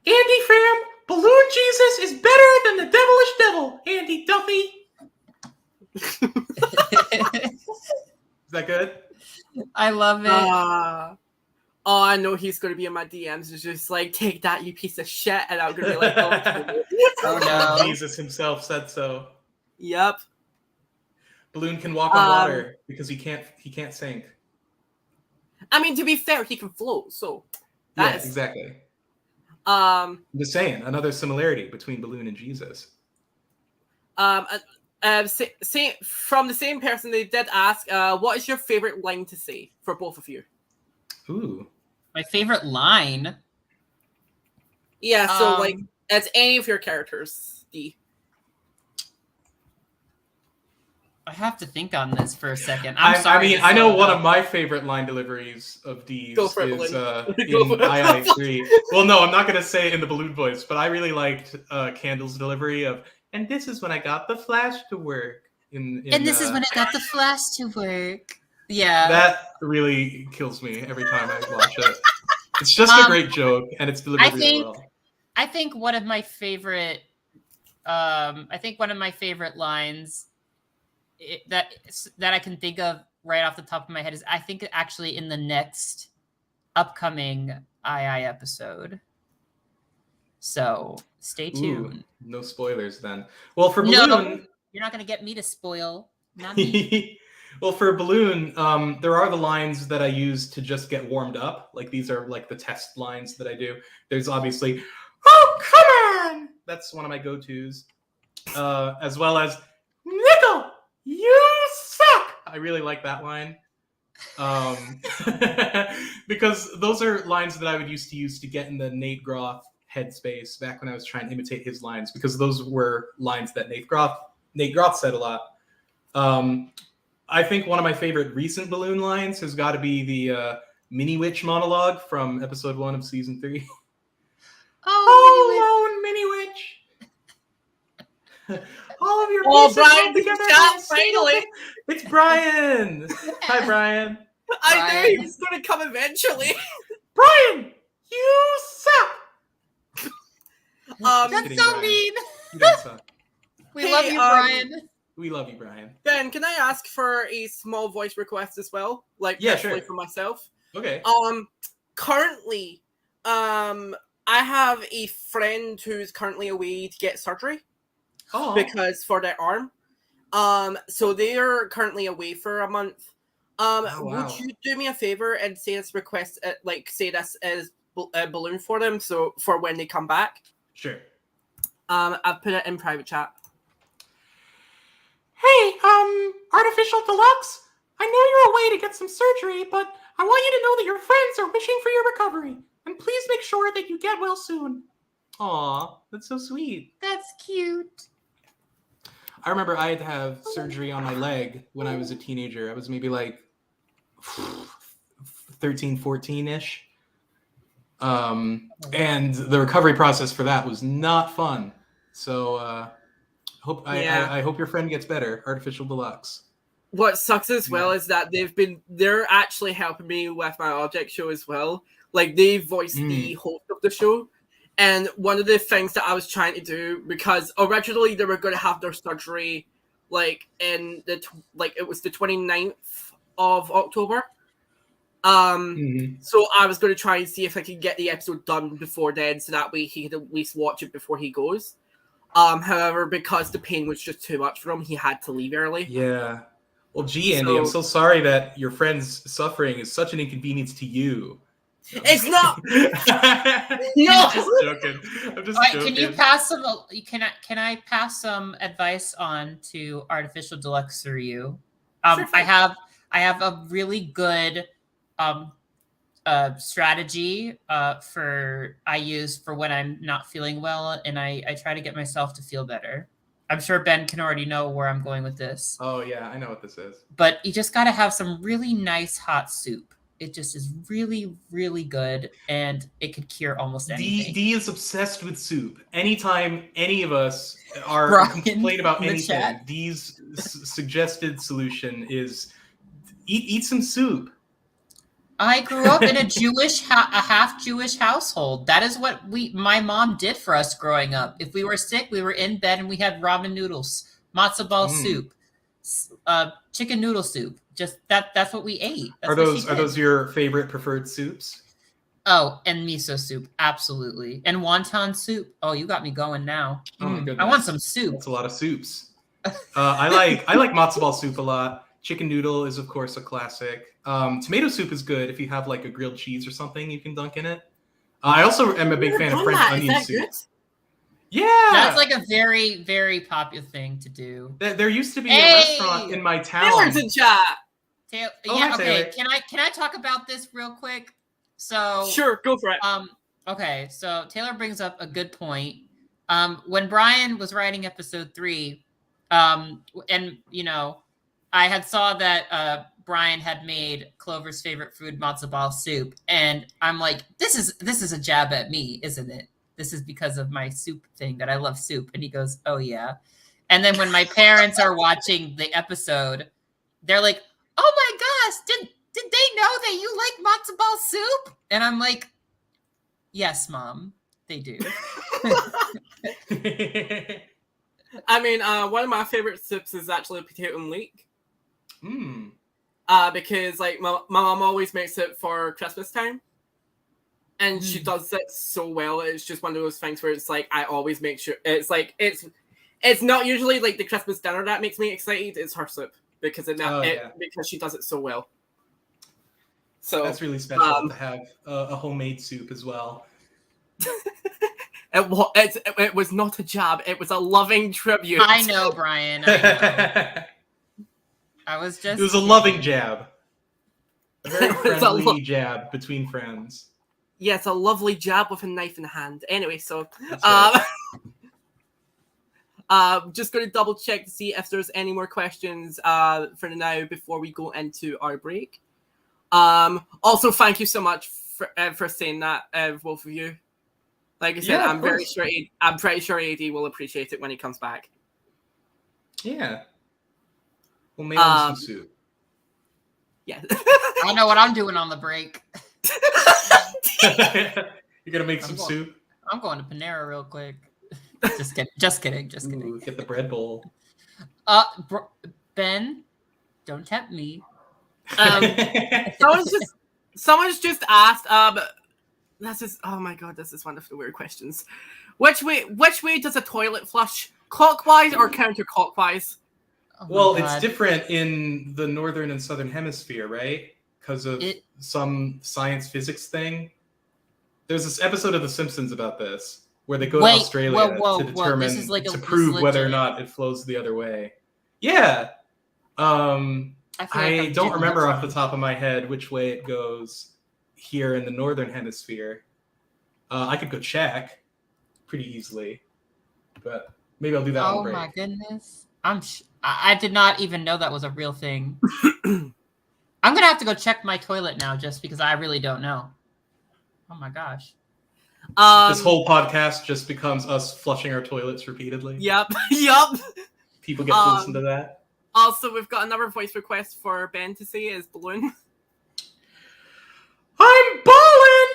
Andy fam, Balloon Jesus is better than the devilish devil, Andy Duffy. Is that good? I love it. Oh, I know he's going to be in my DMs. It's just like, take that, you piece of shit. And I'm going to be like, oh no. Jesus himself said so. Yep. Balloon can walk on water because he can't sink. I mean, to be fair, he can float, so exactly. I'm just saying, another similarity between Balloon and Jesus. From the same person, they did ask, what is your favorite line to say for both of you? Ooh. My favorite line? Yeah, so like, it's any of your characters, Dee. I have to think on this for a second. I'm sorry. I mean, I know one of my favorite line deliveries of Dee's is in II3. Well, no, I'm not going to say it in the Balloon voice, but I really liked Candle's delivery of, and this is when I got the Flash to work. And this is when I got the Flash to work. Yeah. That really kills me every time I watch it. It's just a great joke, and it's delivered really well. I think one of my favorite lines that I can think of right off the top of my head is, I think, actually in the next upcoming II episode. So stay tuned. Ooh, no spoilers then. Well, for Balloon, you're not going to get me to spoil. Not me. Well, for Balloon, there are the lines that I use to just get warmed up. Like, these are like the test lines that I do. There's obviously, oh, come on! That's one of my go-tos. As well as, Nickel, you suck! I really like that line. Because those are lines that I would used to use to get in the Nate Groff headspace back when I was trying to imitate his lines, because those were lines that Nate Groff said a lot. I think one of my favorite recent Balloon lines has got to be the Mini Witch monologue from episode 1 of season 3. Oh, Mini Witch! All of your pieces Brian, together. Finally! It's Brian! Hi, Brian. I knew he was going to come eventually. Brian, you suck! That's so mean. You don't suck. We love you, Brian. We love you, Brian. Ben, can I ask for a small voice request as well? Like, sure. For myself. Okay. Currently, I have a friend who's currently away to get surgery. Oh. Because for their arm. So they are currently away for a month. Would you do me a favor and say this request, say this as a balloon for them, so for when they come back? Sure. I've put it in private chat. Hey, Artificial Deluxe, I know you're away to get some surgery, but I want you to know that your friends are wishing for your recovery, and please make sure that you get well soon. Aw, that's so sweet. That's cute. I remember I had to have surgery on my leg when I was a teenager. I was maybe like 13, 14-ish. And the recovery process for that was not fun. So, I hope your friend gets better, Artificial Deluxe. What sucks as well is that they're actually helping me with my object show as well. Like, they voiced the host of the show. And one of the things that I was trying to do, because originally they were going to have their surgery, like, it was the 29th of October. So I was going to try and see if I could get the episode done before then, so that way he could at least watch it before he goes. However, because the pain was just too much for him, he had to leave early. Yeah. Well, gee, Andy, I'm so sorry that your friend's suffering is such an inconvenience to you. It's not. No, I'm just joking. I'm just joking. Can you pass some? Can I pass some advice on to Artificial Deluxe through you? Sure, I have a really good strategy I use for when I'm not feeling well, and I try to get myself to feel better. I'm sure Ben can already know where I'm going with this. Oh yeah, I know what this is. But you just got to have some really nice hot soup. It just is really, really good, and it could cure almost anything. Dee is obsessed with soup. Anytime any of us are complain about anything, Dee's suggested solution is eat some soup. I grew up in a half Jewish household. That is what my mom did for us growing up. If we were sick, we were in bed and we had ramen noodles, matzo ball soup, chicken noodle soup. Just that's what we ate. That's are those your favorite preferred soups? Oh, and miso soup, absolutely, and wonton soup. Oh, you got me going now. Oh my goodness, I want some soup. That's a lot of soups. I like matzo ball soup a lot. Chicken noodle is of course a classic. Tomato soup is good if you have like a grilled cheese or something you can dunk in it. I also am a big fan of French onion soup. Good? Yeah, that's like a very, very popular thing to do. There used to be a restaurant in my town. Taylor's in chat. Yeah, okay. Can I talk about this real quick? So sure, go for it. Okay, so Taylor brings up a good point. When Brian was writing episode 3, and I had saw that Brian had made Clover's favorite food, matzo ball soup, and I'm like, this is a jab at me, isn't it? This is because of my soup thing that I love soup. And he goes, oh yeah. And then when my parents are watching the episode, they're like, oh my gosh, did they know that you like matzo ball soup? And I'm like, yes, Mom, they do. I mean, one of my favorite soups is actually potato and leek. Because like my mom always makes it for Christmas time, and she does it so well. It's just one of those things where it's like I always make sure it's like it's not usually like the Christmas dinner that makes me excited. It's her soup because because she does it so well. So that's really special to have a homemade soup as well. It was not a jab. It was a loving tribute. I know, Brian. I know. It was a loving jab. A very friendly jab between friends. Yeah, it's a lovely jab with a knife in hand. Anyway, so just going to double check to see if there's any more questions for now before we go into our break. Also, thank you so much for saying that, both of you. Like I said, I'm pretty sure AD will appreciate it when he comes back. Yeah. We'll make some soup. Yeah. I know what I'm doing on the break. You're gonna make some soup? I'm going to Panera real quick. Just kidding. Ooh, get the bread bowl. Ben, don't tempt me. Someone's just asked. This is oh my god, this is one of the weird questions. Which way does a toilet flush? Clockwise or counterclockwise? Oh well, it's different in the northern and southern hemisphere, right? Because of some science physics thing. There's this episode of The Simpsons about this, where they go to Australia to determine to prove whether or not it flows the other way. Yeah. I don't remember off the top of my head which way it goes here in the northern hemisphere. I could go check pretty easily, but maybe I'll do that on break. Oh my goodness. I did not even know that was a real thing. I'm gonna have to go check my toilet now just because I really don't know. Oh my gosh. This whole podcast just becomes us flushing our toilets repeatedly. Yep. People get to listen to that. Also, we've got another voice request for Ben to say is Balloon. I'm ballin'!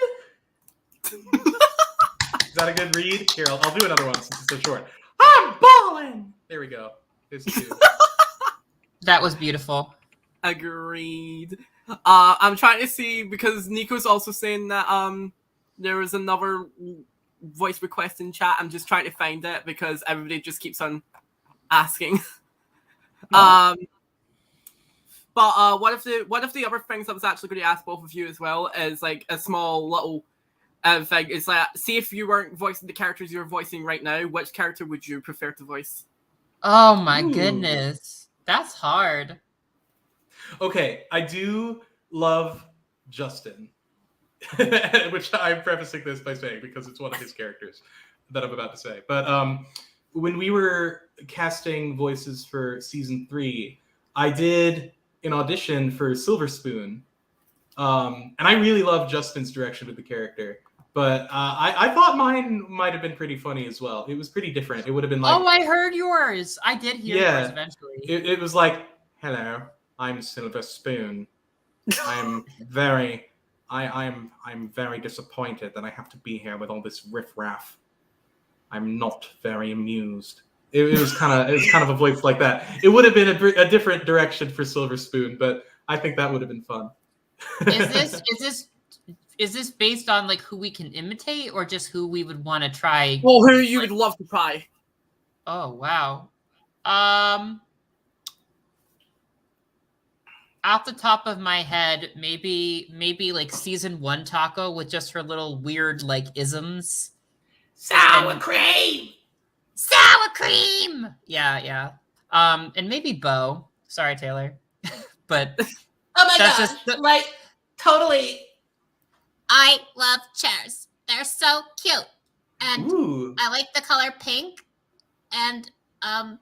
Is that a good read? Here, I'll do another one since it's so short. I'm ballin'! There we go. There's 2. That was beautiful. Agreed. I'm trying to see because Nico's also saying that there was another voice request in chat. I'm just trying to find it because everybody just keeps on asking. But one of the other things I was actually going to ask both of you as well is like a small little thing. It's like, see if you weren't voicing the characters you're voicing right now, which character would you prefer to voice? Oh my goodness, that's hard. Okay, I do love Justin, which I'm prefacing this by saying because it's one of his characters that I'm about to say. But when we were casting voices for season 3, I did an audition for Silver Spoon, and I really loved Justin's direction with the character. But I thought mine might have been pretty funny as well. It was pretty different. It would have been like, oh, I heard yours. I did hear yours eventually. It was like, hello, I'm Silver Spoon. I'm very disappointed that I have to be here with all this riffraff. I'm not very amused. It was kind of a voice like that. It would have been a different direction for Silver Spoon, but I think that would have been fun. Is this based on like who we can imitate or just who we would want to try? Well, who you would love to try? Oh wow. Off the top of my head, maybe like season 1 Taco with just her little weird like isms. Sour cream. Sour cream. Yeah. And maybe Bo. Sorry, Taylor. But oh my that's god, just like totally. I love chairs. They're so cute. And Ooh. I like the color pink. And I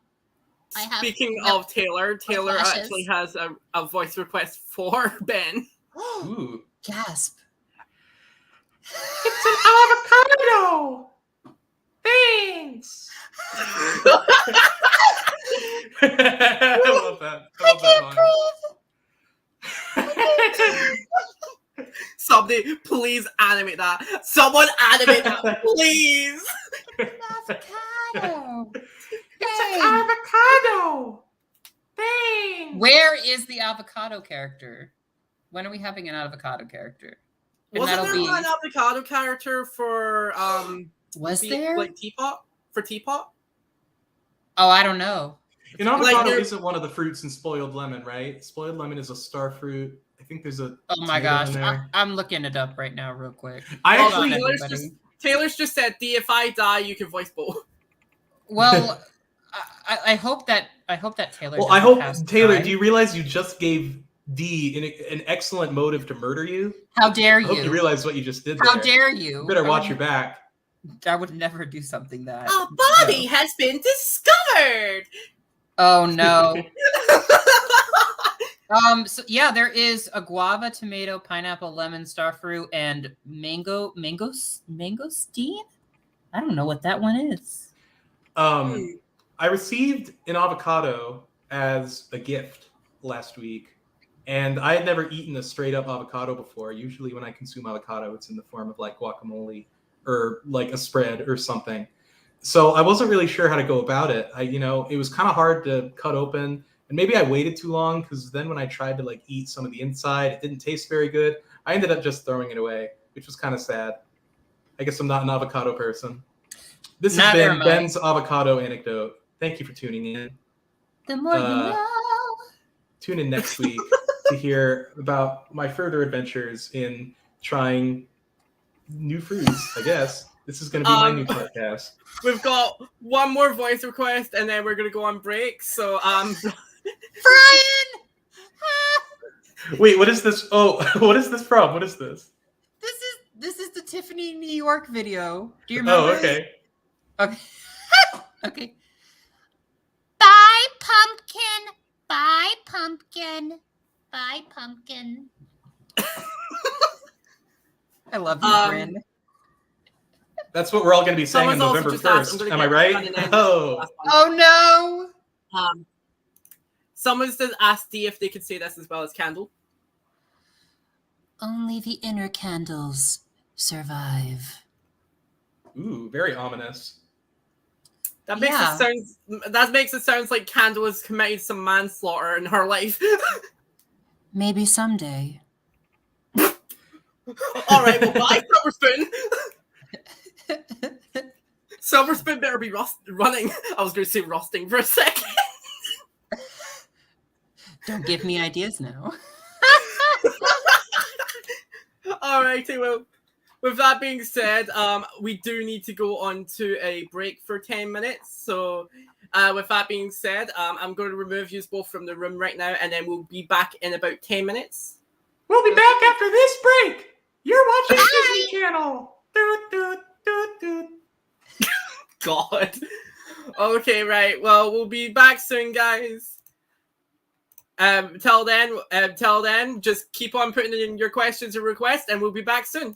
have Speaking of Taylor flashes. actually has a voice request for Ben. Ooh. gasp. It's an avocado. Thanks. I love that. I can't breathe. Somebody, please animate that. Someone animate that, please. Avocado. It's an avocado. Thanks. Where is the avocado character? When are we having an avocado character? And Wasn't that'll there be an avocado character for was there? like Teapot? For Teapot? Oh, I don't know. An avocado Like, isn't one of the fruits in spoiled lemon, right? Spoiled lemon is a star fruit. I think there's a. Oh my tomato gosh, in there. I'm looking it up right now, real quick. I Hold actually. on, everybody. Taylor's just said, D, if I die, you can voice both. Well, I hope that Taylor. Well, I doesn't hope pass Taylor. by. Do you realize you just gave D an excellent motive to murder you? How dare I hope you you? realize what you just did. How there. dare you? You better I watch would- your back. I would never do something that. A body has been discovered. Oh no. So yeah, there is a guava, tomato, pineapple, lemon, starfruit, and mangosteen. I don't know what that one is. I received an avocado as a gift last week, and I had never eaten a straight up avocado before. Usually, when I consume avocado, it's in the form of like guacamole or like a spread or something. So I wasn't really sure how to go about it. It was kind of hard to cut open, and maybe I waited too long because then when I tried to like eat some of the inside, it didn't taste very good. I ended up just throwing it away, which was kind of sad. I guess I'm not an avocado person. This has Never been mind. Ben's avocado anecdote. Thank you for tuning in. The more you know. Tune in next week to hear about my further adventures in trying new foods, I guess. This is going to be my new podcast. We've got one more voice request, and then we're gonna go on break. So, Brian. Wait, what is this? Oh, what is this from? What is this? This is the Tiffany New York video. Do you remember? Oh, okay. Okay. Okay. Bye, pumpkin. Bye, pumpkin. Bye, pumpkin. I love you, Bryn. That's what we're all going to be saying on Someone's also November just asked, 1st. I'm Am I gonna right? get done and Oh. then- Oh no! Someone just asked D if they could say this as well as Candle. Only the inner candles survive. Ooh, very ominous. That makes Yeah. it sound. That makes it sound like Candle has committed some manslaughter in her life. Maybe someday. All right, well, bye, Silver Spoon. Silver Spoon better be running. I was going to say rusting for a second. Don't give me ideas now. Alrighty, well, with that being said, we do need to go on to a break for 10 minutes. So, with that being said, I'm going to remove you both from the room right now, and then we'll be back in about 10 minutes. We'll be back after this break. You're watching Disney Channel. Doot, doot, doot, doot. God. Okay, right. Well, we'll be back soon, guys. Till then, just keep on putting in your questions and requests, and we'll be back soon.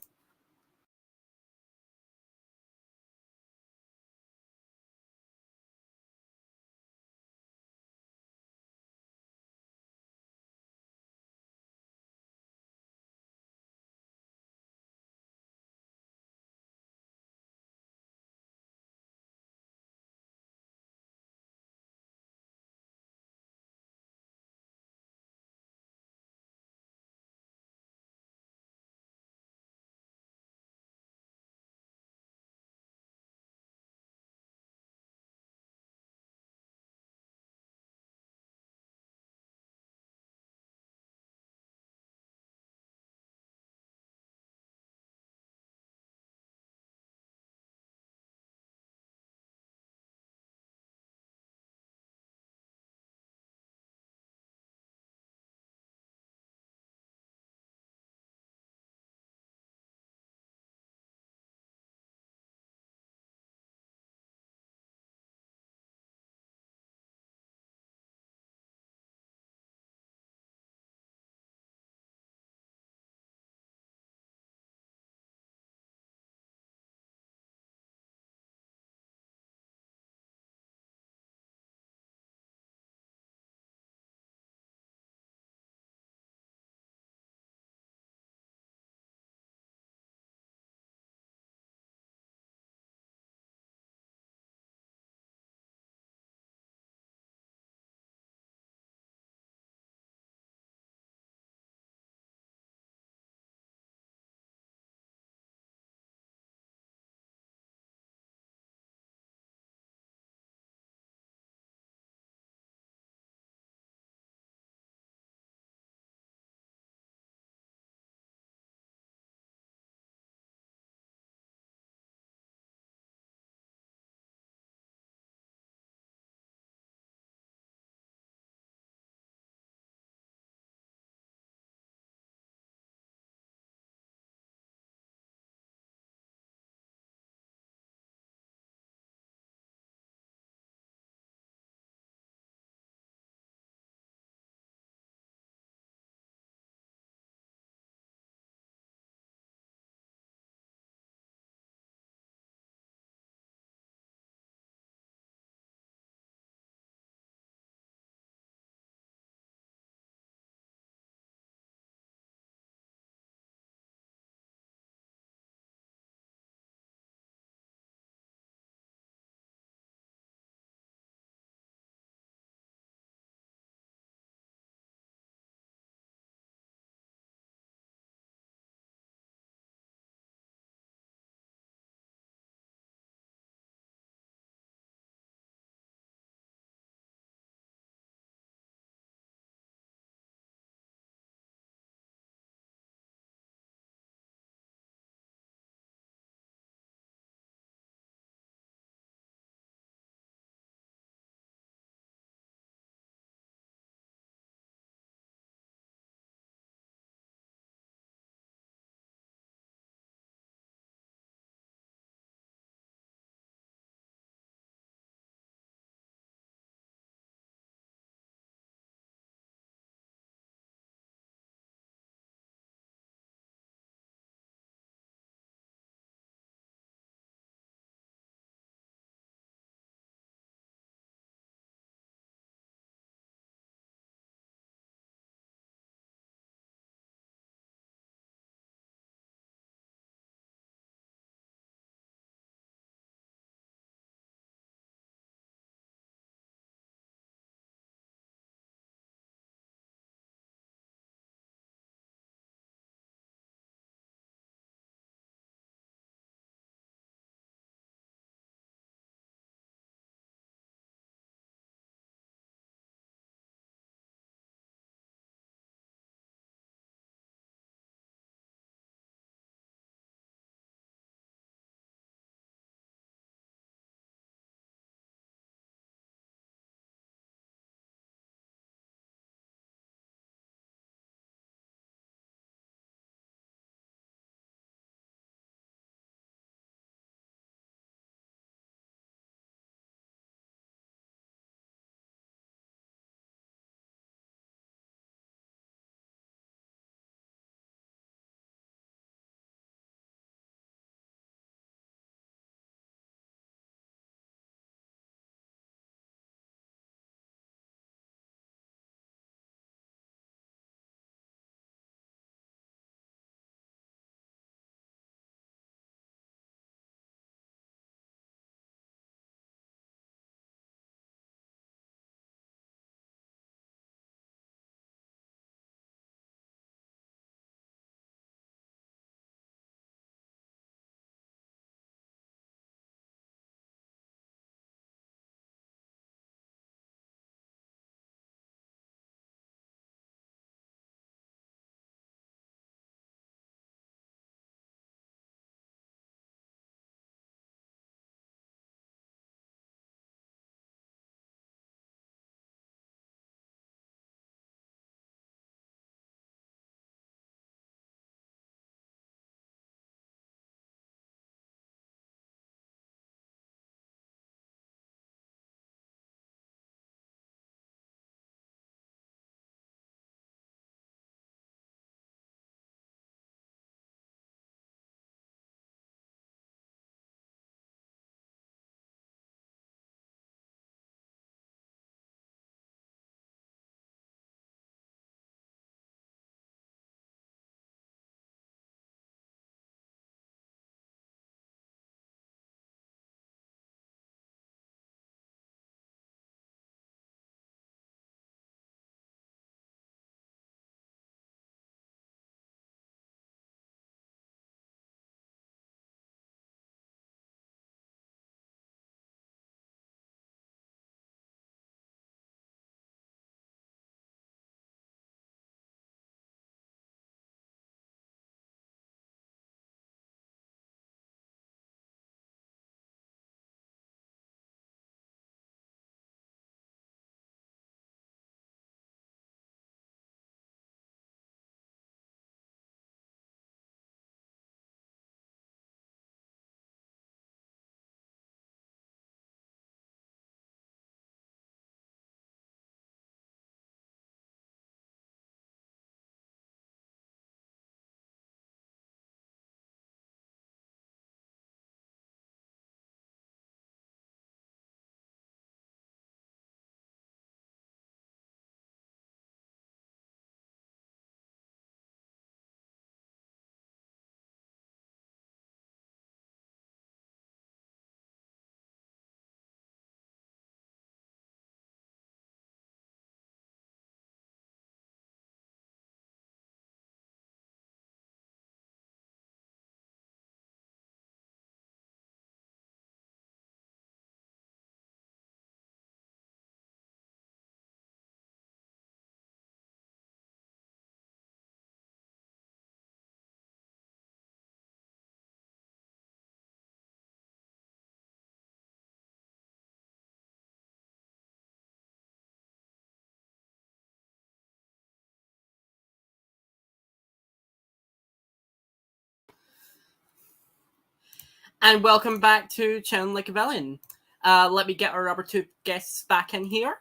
And welcome back to Chillin Like a Villain. Let me get our other two guests back in here.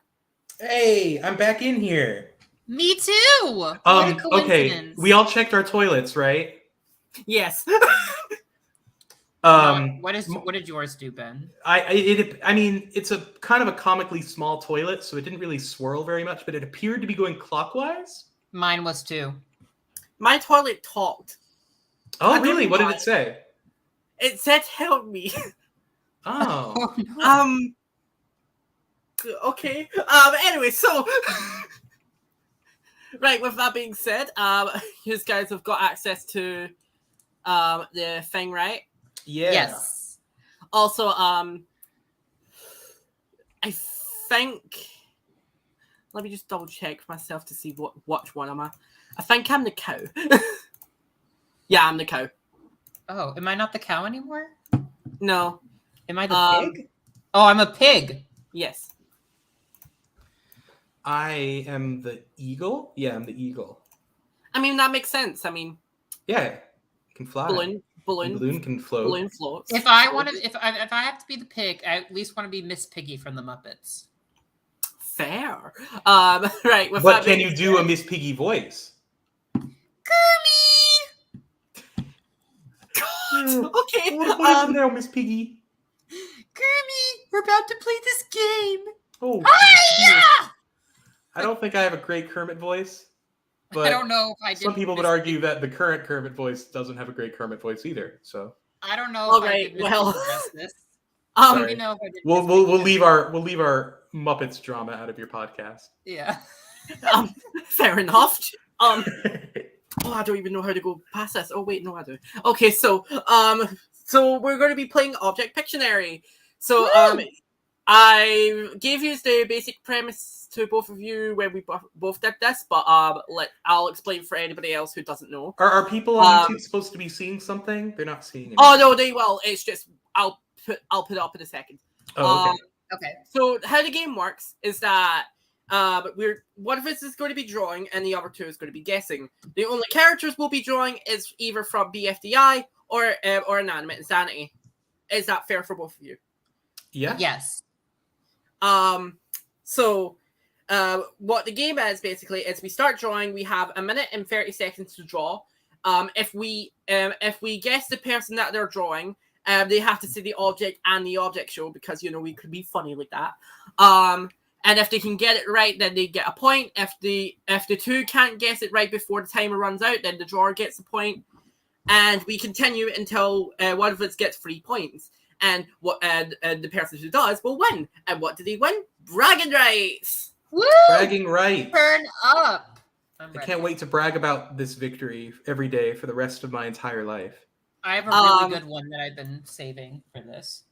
Hey, I'm back in here. Me too. What a Okay, coincidence. we all checked our toilets, right? Yes. What did yours do, Ben? I mean, it's a kind of a comically small toilet, so it didn't really swirl very much, but it appeared to be going clockwise. Mine was too. My toilet talked. Oh, I don't really? know What did why. it say? It said help me. Oh. No. Okay. Anyway, so right, with that being said, you guys have got access to the thing, right? Yeah. Yes. Also, I think, let me just double check myself to see which one am I. I think I'm the cow. Yeah, I'm the cow. Oh, am I not the cow anymore? No. Am I the pig? Oh, I'm a pig. Yes. I am the eagle? Yeah, I'm the eagle. I mean, that makes sense. I mean, Yeah, it can fly. balloon Balloon can float. balloon floats. If I have to be the pig, I at least want to be Miss Piggy from the Muppets. Fair. Right. With But that can being you do a said- Miss Piggy voice? Okay. What is it now, Miss Piggy? Kermit, we're about to play this game. Oh, Hiya! I don't think I have a great Kermit voice, but I don't know if I did. some people would argue that the current Kermit voice doesn't have a great Kermit voice either. So I don't know All if I right, did well, justice. Um, Let me know if I did. we'll Miss Piggy leave our Muppets drama out of your podcast. Yeah. fair enough. Oh, I don't even know how to go past this. Oh, wait, no, I do. Okay, so we're going to be playing Object Pictionary. So, Woo! I gave you the basic premise to both of you when we both did this, but I'll explain for anybody else who doesn't know. Are people on YouTube supposed to be seeing something? They're not seeing anything. Oh no, they will. It's just I'll put it up in a second. Oh, okay. Okay. So how the game works is that one of us is going to be drawing and the other two is going to be guessing. The only characters we'll be drawing is either from BFDI or Inanimate Insanity. Is that fair for both of you? Yeah. Yes. So what the game is basically is we start drawing. We have a minute and 30 seconds to draw. If we guess the person that they're drawing, they have to see the object and the object show because we could be funny like that. And if they can get it right, then they get a point. If the two can't guess it right before the timer runs out, then the drawer gets a point. And we continue until one of us gets 3 points. And the person who does will win. And what did he win? Bragging rights. Woo! Bragging right. Turn up. I can't wait to brag about this victory every day for the rest of my entire life. I have a really good one that I've been saving for this.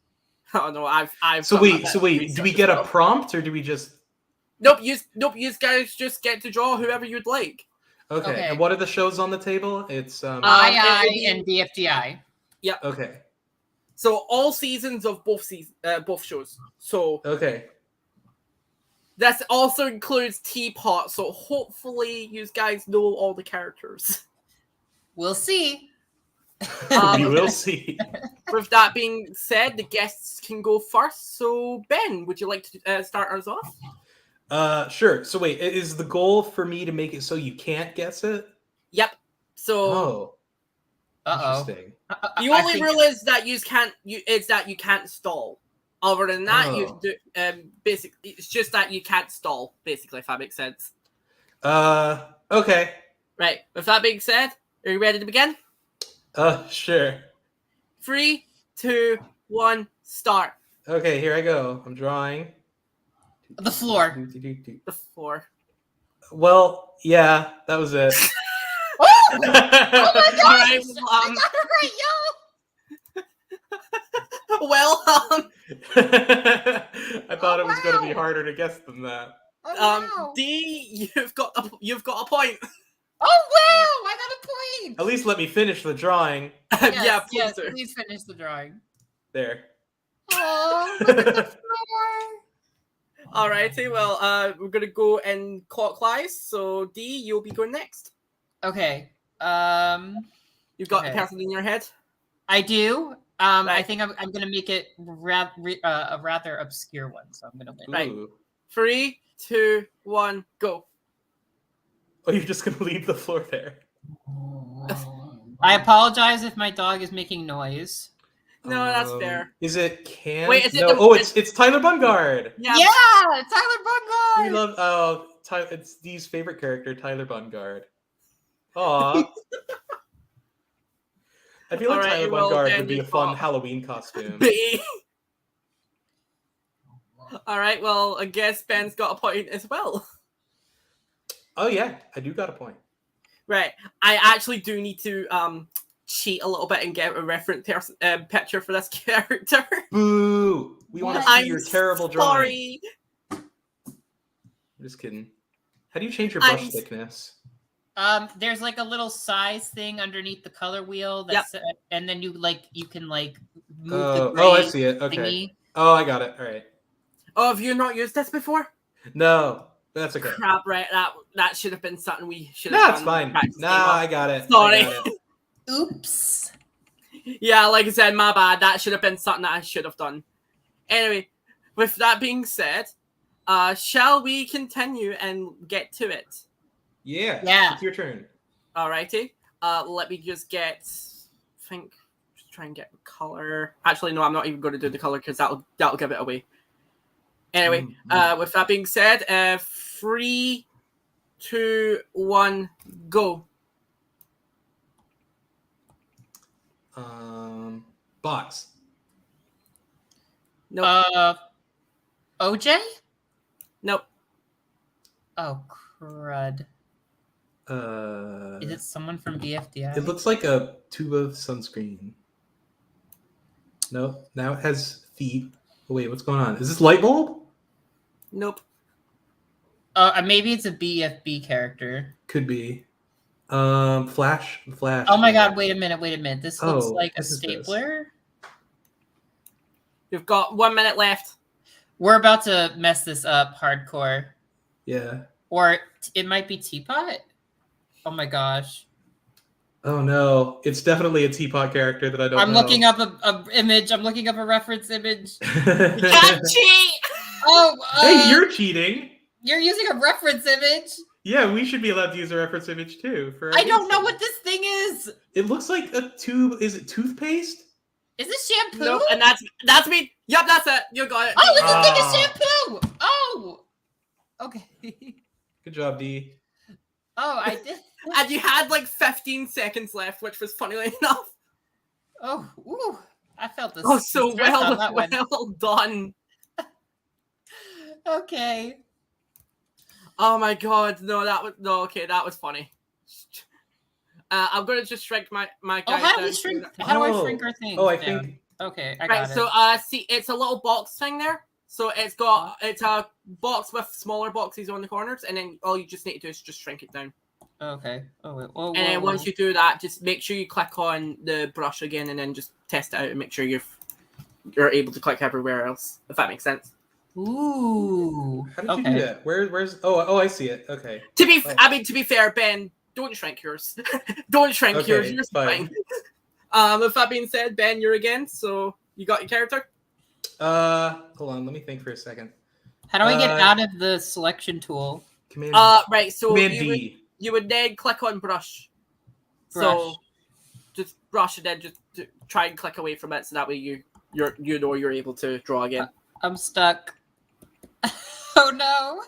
Oh no, I've. So done wait, that do we get as a well. prompt or do we just? Nope. You guys just get to draw whoever you'd like. Okay. And what are the shows on the table? It's it'll be- and BFDI. Okay. So all seasons of both shows. So Okay. that also includes Teapot. So hopefully you guys know all the characters. We'll see. We will see. With that being said, the guests can go first. So Ben, would you like to start us off? Sure. So wait, is the goal for me to make it so you can't guess it? Yep. So Oh. Interesting. the only rule is that you can't stall. Other than that, you Oh. do basically it's just that you can't stall. Basically, if that makes sense. Okay. Right. With that being said, are you ready to begin? Sure. 3, 2, 1, start. Okay, here I go. I'm drawing. The floor. The floor. Well, yeah, that was it. Oh All my right, gosh! I got it right, yo! well, I thought it was going to be wow. harder to guess than that. Oh, wow. D, you've got a point. Oh wow! I got a point. At least let me finish the drawing. Yeah, please yes, do. please finish the drawing. There. Oh, look at the floor. Alrighty, well, we're gonna go in clockwise. So D, you'll be going next. Okay. You've got Okay. the person in your head. I do. I Right. think I'm gonna make it a rather obscure one, so I'm gonna win. Right. Ooh. 3, 2, 1, go. Oh, you're just gonna leave the floor there. I apologize if my dog is making noise. No, that's fair. Is it Can? Wait, is it no. the- Oh, it's Tyler Bungard. Yeah. Yeah, Tyler We Bungard. love Tyler. It's Dee's favorite character, Tyler Bungard. Aw. I feel like Alright, Tyler well, Bungard then would be a you've fun got- Halloween costume. B. Alright, well, I guess Ben's got a point as well. Oh yeah, I do got a point. Right. I actually do need to cheat a little bit and get a reference picture for this character. Boo! We want to see I'm your terrible drawing. sorry. I'm just kidding. How do you change your brush I'm- thickness? There's like a little size thing underneath the color wheel that's and then you can like move the gray Oh, I see it. Okay. thingy. Oh, I got it. All right. Oh, have you not used this before? No, that's okay. Crap, right. That should have been something we should have No, done. it's fine. practice Nah, game on. I got it. Sorry. I got it. Oops. Yeah, like I said, my bad. That should have been something that I should have done. Anyway, with that being said, shall we continue and get to it? Yeah. Yeah. It's your turn. Alrighty. Let me just just try and get the color. Actually, no, I'm not even going to do the color because that'll give it away. Anyway, with that being said, 3, 2, 1, go. Box. Nope. OJ? Nope. Oh crud. Is it someone from BFDI? It looks like a tube of sunscreen. No, now it has feet. Oh, wait, what's going on? Is this light bulb? Nope. Maybe it's a BFB character. Could be. Flash. Oh my god, wait a minute. This looks like a what is this? stapler. You've got 1 minute left. We're about to mess this up hardcore. Yeah. Or it might be Teapot? Oh my gosh. Oh no, it's definitely a teapot character that I don't know. I'm looking up a image. I'm looking up a reference image. Can't cheat! Oh, Hey, you're cheating. you're using a reference image. Yeah, we should be allowed to use a reference image too. I don't know what this thing is. It looks like a tube. Is it toothpaste? Is this shampoo? Nope, and that's me. Yup, that's it. You got it. Oh, this Ah. thing is shampoo. Oh, okay. Good job, Dee. Oh, I did. And you had like 15 seconds left, which was funnily enough. Oh, ooh. I felt this. Oh, so stress on that one. well done. Okay. Oh my god, no, that was funny. I'm gonna just shrink my Oh, guys how do down we to- shrink? How do I Oh. shrink our things? Oh, I down? think. Okay, I Right, got so it. see, it's a little box thing there. So it's a box with smaller boxes on the corners, and then all you just need to do is just shrink it down. Okay. Oh wait. Whoa, And then whoa, once whoa. you do that, just make sure you click on the brush again, and then just test it out and make sure you're able to click everywhere else. If that makes sense. Ooh. How did you Okay. do that? Where's? Oh, I see it. Okay. To be, Oh. to be fair, Ben, don't shrink yours. Don't shrink Okay, yours. Yours is fine. fine. With that being said, Ben, you're again. So you got your character. Hold on. Let me think for a second. How do I get out of the selection tool? Command. Right. So Command you D. would then click on brush. So Brush. just brush and then just try and click away from it, so that way you're able to draw again. I'm stuck. Oh no.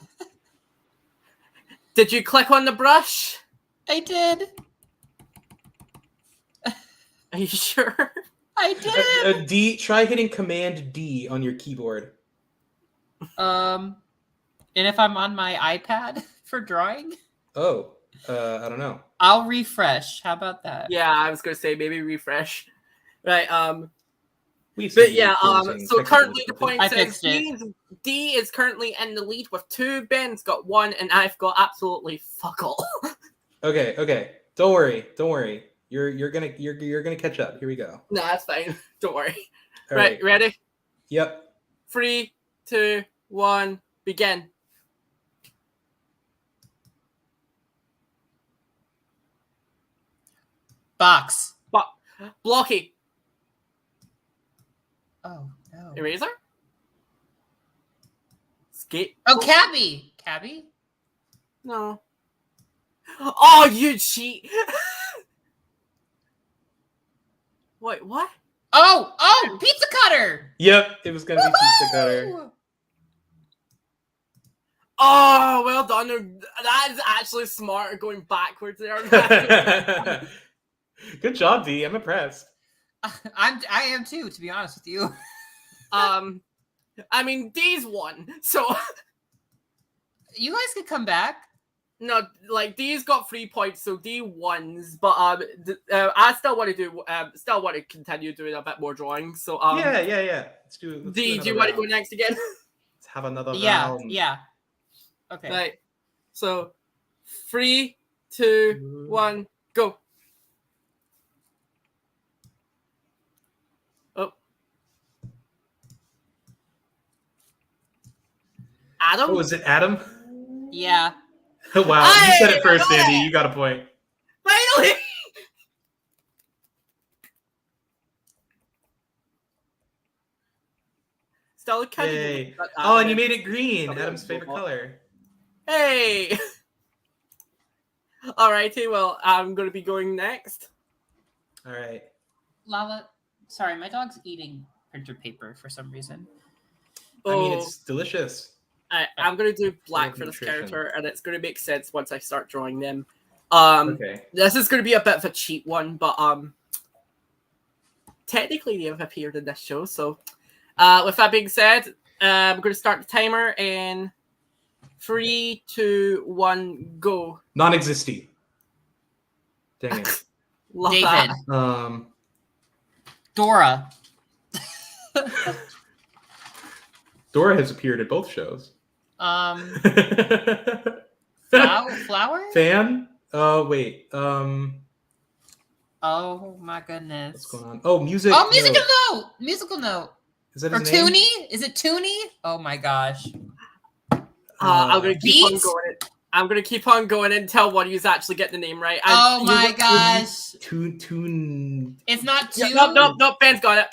Did you click on the brush? I did. Are you sure? I did. D. Try hitting Command D on your keyboard. And if I'm on my iPad for drawing, Oh, I don't know. I'll refresh. How about that? Yeah, I was gonna say maybe refresh. Right. We But see yeah. experiencing So technical currently the difficulties. point I says fixed it. D is currently in the lead with 2. Ben's got 1, and I've got absolutely fuck all. Okay. Don't worry. You're gonna catch up. Here we go. No, that's fine. Don't worry. All Right. Ready? Yep. 3, 2, 1, begin. Box. Blocky. Oh no. Eraser? Skate? Oh, Cabby. Cabby? No. Oh, you cheat! Wait, what? Oh, Pizza Cutter. Yep, it was gonna be Pizza Cutter. Woo! Oh, well done. That is actually smart going backwards there. Good job, Dee. I'm impressed. I am too, to be honest with you. I mean, D's won, so You guys could come back. no, like D's got 3 points, so D wins. But I still want to continue doing a bit more drawing. So Yeah. Let's do D, do you want to go next again? Let's have another round. Yeah. Okay. Right. So 3, 2, 1, go. Oh. Adam? Oh, is it Adam? Yeah. Wow, you said it first, I got Andy. it. You got a point. Finally! Stella Kenny. Yay. Oh, and you made it green. Adam's favorite color. Hey! Alrighty, well, I'm going to be going next. All right. Lava. Sorry, my dog's eating printer paper for some reason. I mean, it's delicious. I'm going to do black of for this nutrition. character, and it's going to make sense once I start drawing them. Okay. This is going to be a bit of a cheap one, but technically they have appeared in this show, so with that being said, I'm going to start the timer in 3, 2, 1, go. Non-existy. Dang it. Love David. that. Dora. Dora has appeared at both shows. Flower? Fan? Oh, wait. Oh my goodness. What's going on? Oh, music. Oh, musical note. note. Musical note. Is that Or his name? Toonie? Is it Toonie? Oh my gosh. I'm going to keep on Beats? going. I'm going to keep on going until one of you actually get the name right. Oh my gosh. Toon. It's not Yeah, Toon. nope, Ben's got it.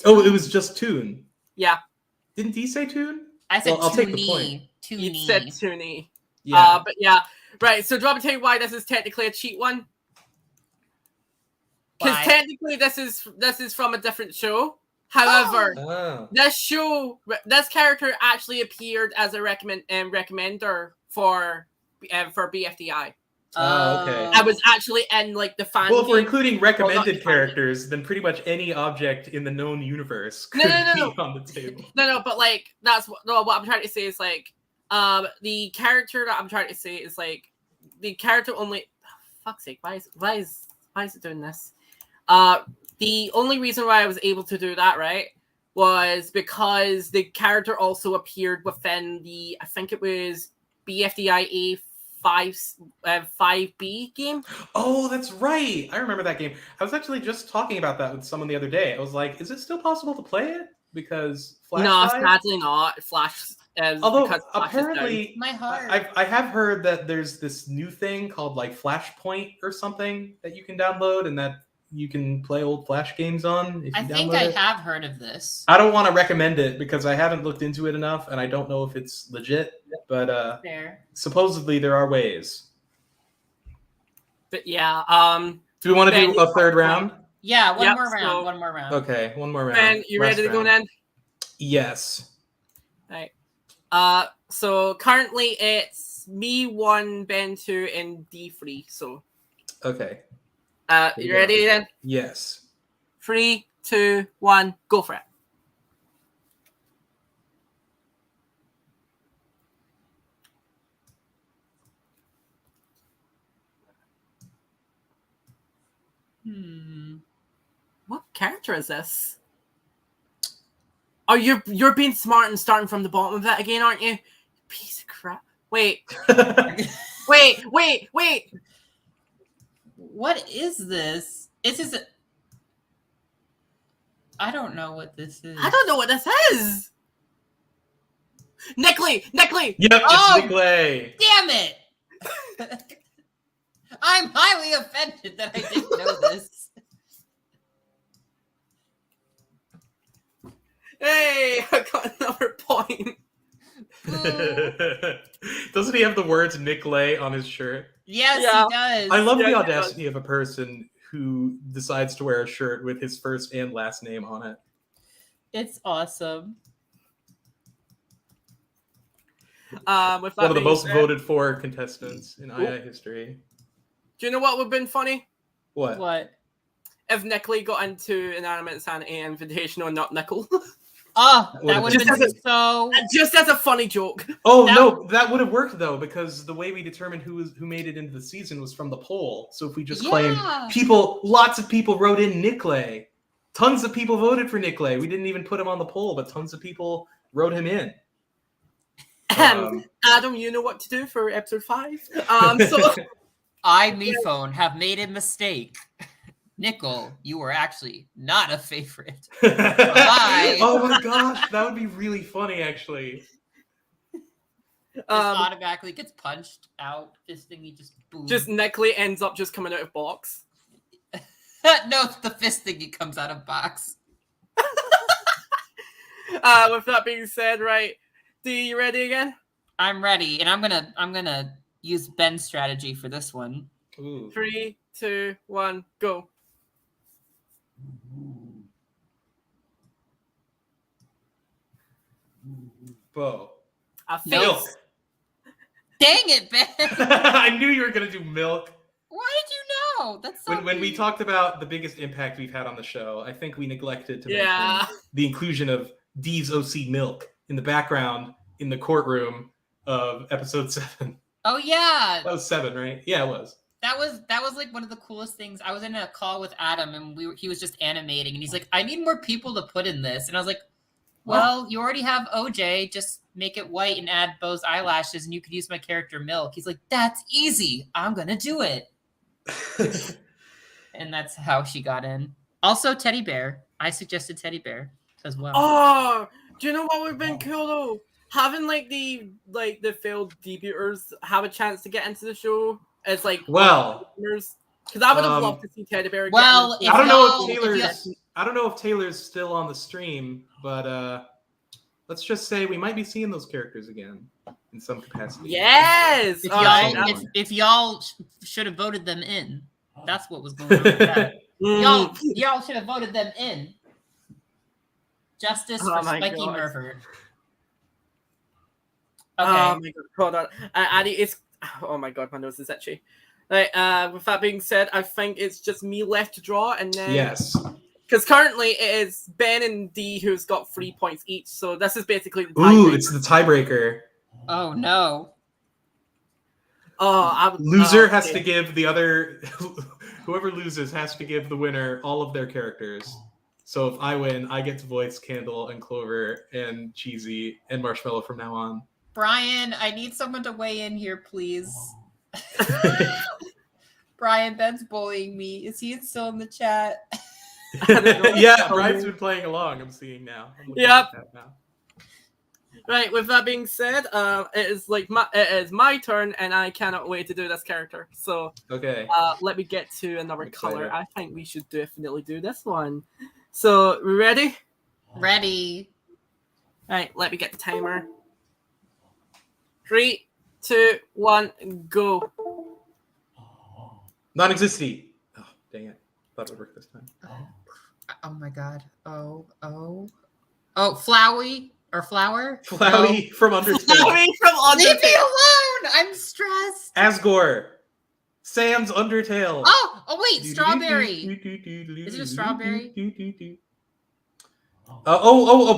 Oh, it was just Toon. Yeah, Didn't he say Toon? I said Well, I'll take the point. Toonie. you Toonie. said Toonie. Yeah. But yeah, right. So do you want me to tell you why this is technically a cheat one? Because Why? technically this is from a different show. However, Oh. this character actually appeared as a recommender for BFDI. Oh, okay. I was actually in like the fan. Well, if we're game. including Well, not recommended defined. characters, then pretty much any object in the known universe could No. be on the table. No, but like what I'm trying to say is like the character that I'm trying to say is like the character only fuck's sake, why is it doing this? The only reason why I was able to do that, right, was because the character also appeared within the, I think it was BFDIA 5B game. Oh, that's right. I remember that game. I was actually just talking about that with someone the other day. I was like, is it still possible to play it? Because Flash No, died? sadly not. Flash Although because Flash is down. apparently My heart. I have heard that there's this new thing called like Flashpoint or something that you can download and that you can play old Flash games on if you I think download I it. have heard of this. I don't want to recommend it because I haven't looked into it enough and I don't know if it's legit, but There. supposedly there are ways. But yeah, Do we want to Ben, do a third round? Yeah, one Yep, more round. so- One more round. Okay, one more round. Ben, you Last ready to go round. then? Yes. Right. So currently it's me 1, Ben 2, and D 3. So, Okay. you ready then? Yes. 3, 2, 1, go for it. What character is this? Oh, you're being smart and starting from the bottom of that again, aren't you? Piece of crap. Wait. Wait. What is this? I don't know what this is. I don't know what this is. Nickley. Yep, Oh! it's Nicolay. Damn it! I'm highly offended that I didn't know this. Hey, I got another point. Doesn't he have the words Nick Lay on his shirt? Yes, Yeah. he does. I love Yeah, the he audacity of a person who decides to wear a shirt with his first and last name on it. It's awesome. With that One of the being most said, voted for contestants in II history. do you know what would have been funny? What? What? If Nickley got into Inanimate Insanity and Invitational and not Nickel. Oh, Would've that would have been- been so. Just as a funny joke. Oh That- no, that would have worked though, because the way we determined who made it into the season was from the poll. So if we just claimed lots of people wrote in Nick Lay. Tons of people voted for Nick Lay. We didn't even put him on the poll, but tons of people wrote him in. Adam, you know what to do for episode 5. So I, me phone, have made a mistake. Nickel, you were actually not a favorite. Oh my gosh, that would be really funny, actually. Just automatically gets punched out. This thingy just boom. just Nickley ends up just coming out of box. No, it's the fist thingy comes out of box. With that being said, right, Dee, you ready again? I'm ready, and I'm gonna use Ben's strategy for this one. Ooh. 3, 2, 1, go. Bo. A face. Milk. Dang it, Ben! I knew you were gonna do milk. Why did you know? That's so When we mean. talked about the biggest impact we've had on the show, I think we neglected to Yeah. mention the inclusion of Dee's OC Milk in the background in the courtroom of episode 7. Oh yeah, That was 7, right? Yeah, it was. that was like one of the coolest things. I was in a call with Adam, and he was just animating, and he's like, "I need more people to put in this," and I was like, "Well, you already have OJ. Just make it white and add Bo's eyelashes, and you could use my character Milk." He's like, "That's easy. I'm gonna do it." And that's how she got in. Also, Teddy Bear. I suggested Teddy Bear as well. Oh, do you know what would have been cool though? Having the failed debuters have a chance to get into the show as Well, because I would have loved to see Teddy Bear. well, get if I don't know y'all- if if Taylor's y'all- I don't know if Taylor's still on the stream, but let's just say we might be seeing those characters again in some capacity. Yes. If All y'all, right, if y'all should have voted them in, that's what was going on with that. Y'all should have voted them in. Justice Oh for my Spiky God. Mervert. Oh Okay. my god, hold on. Addy, it's oh my god, my nose is itchy. Right, with that being said, I think it's just me left to draw, and then Yes. because currently it is Ben and Dee who's got 3 points each, so this is basically the Ooh, tiebreaker. it's the tiebreaker. Oh no. Oh, I would, Loser has okay. to give the other whoever loses has to give the winner all of their characters. So if I win, I get to voice Candle and Clover and Cheesy and Marshmallow from now on. Brian, I need someone to weigh in here, please. Brian, Ben's bullying me. Is he still in the chat? Yeah, Brian's been playing along. I'm seeing now. I'm looking Yep. at that now. Right, with that being said, it is my turn, and I cannot wait to do this character. So Okay. let me get to another I'm color. excited. I think we should definitely do this one. So, we ready? Ready. Right, let me get the timer. 3, 2, 1, go. Non-existent. Oh, dang it. Thought it would work this time. Oh my god. Oh. Flowey or flower? Flowey from Undertale. Flowey from No. Leave me Undertale. alone! I'm stressed. Asgore. Sam's Undertale. Oh wait, strawberry. Is it a strawberry?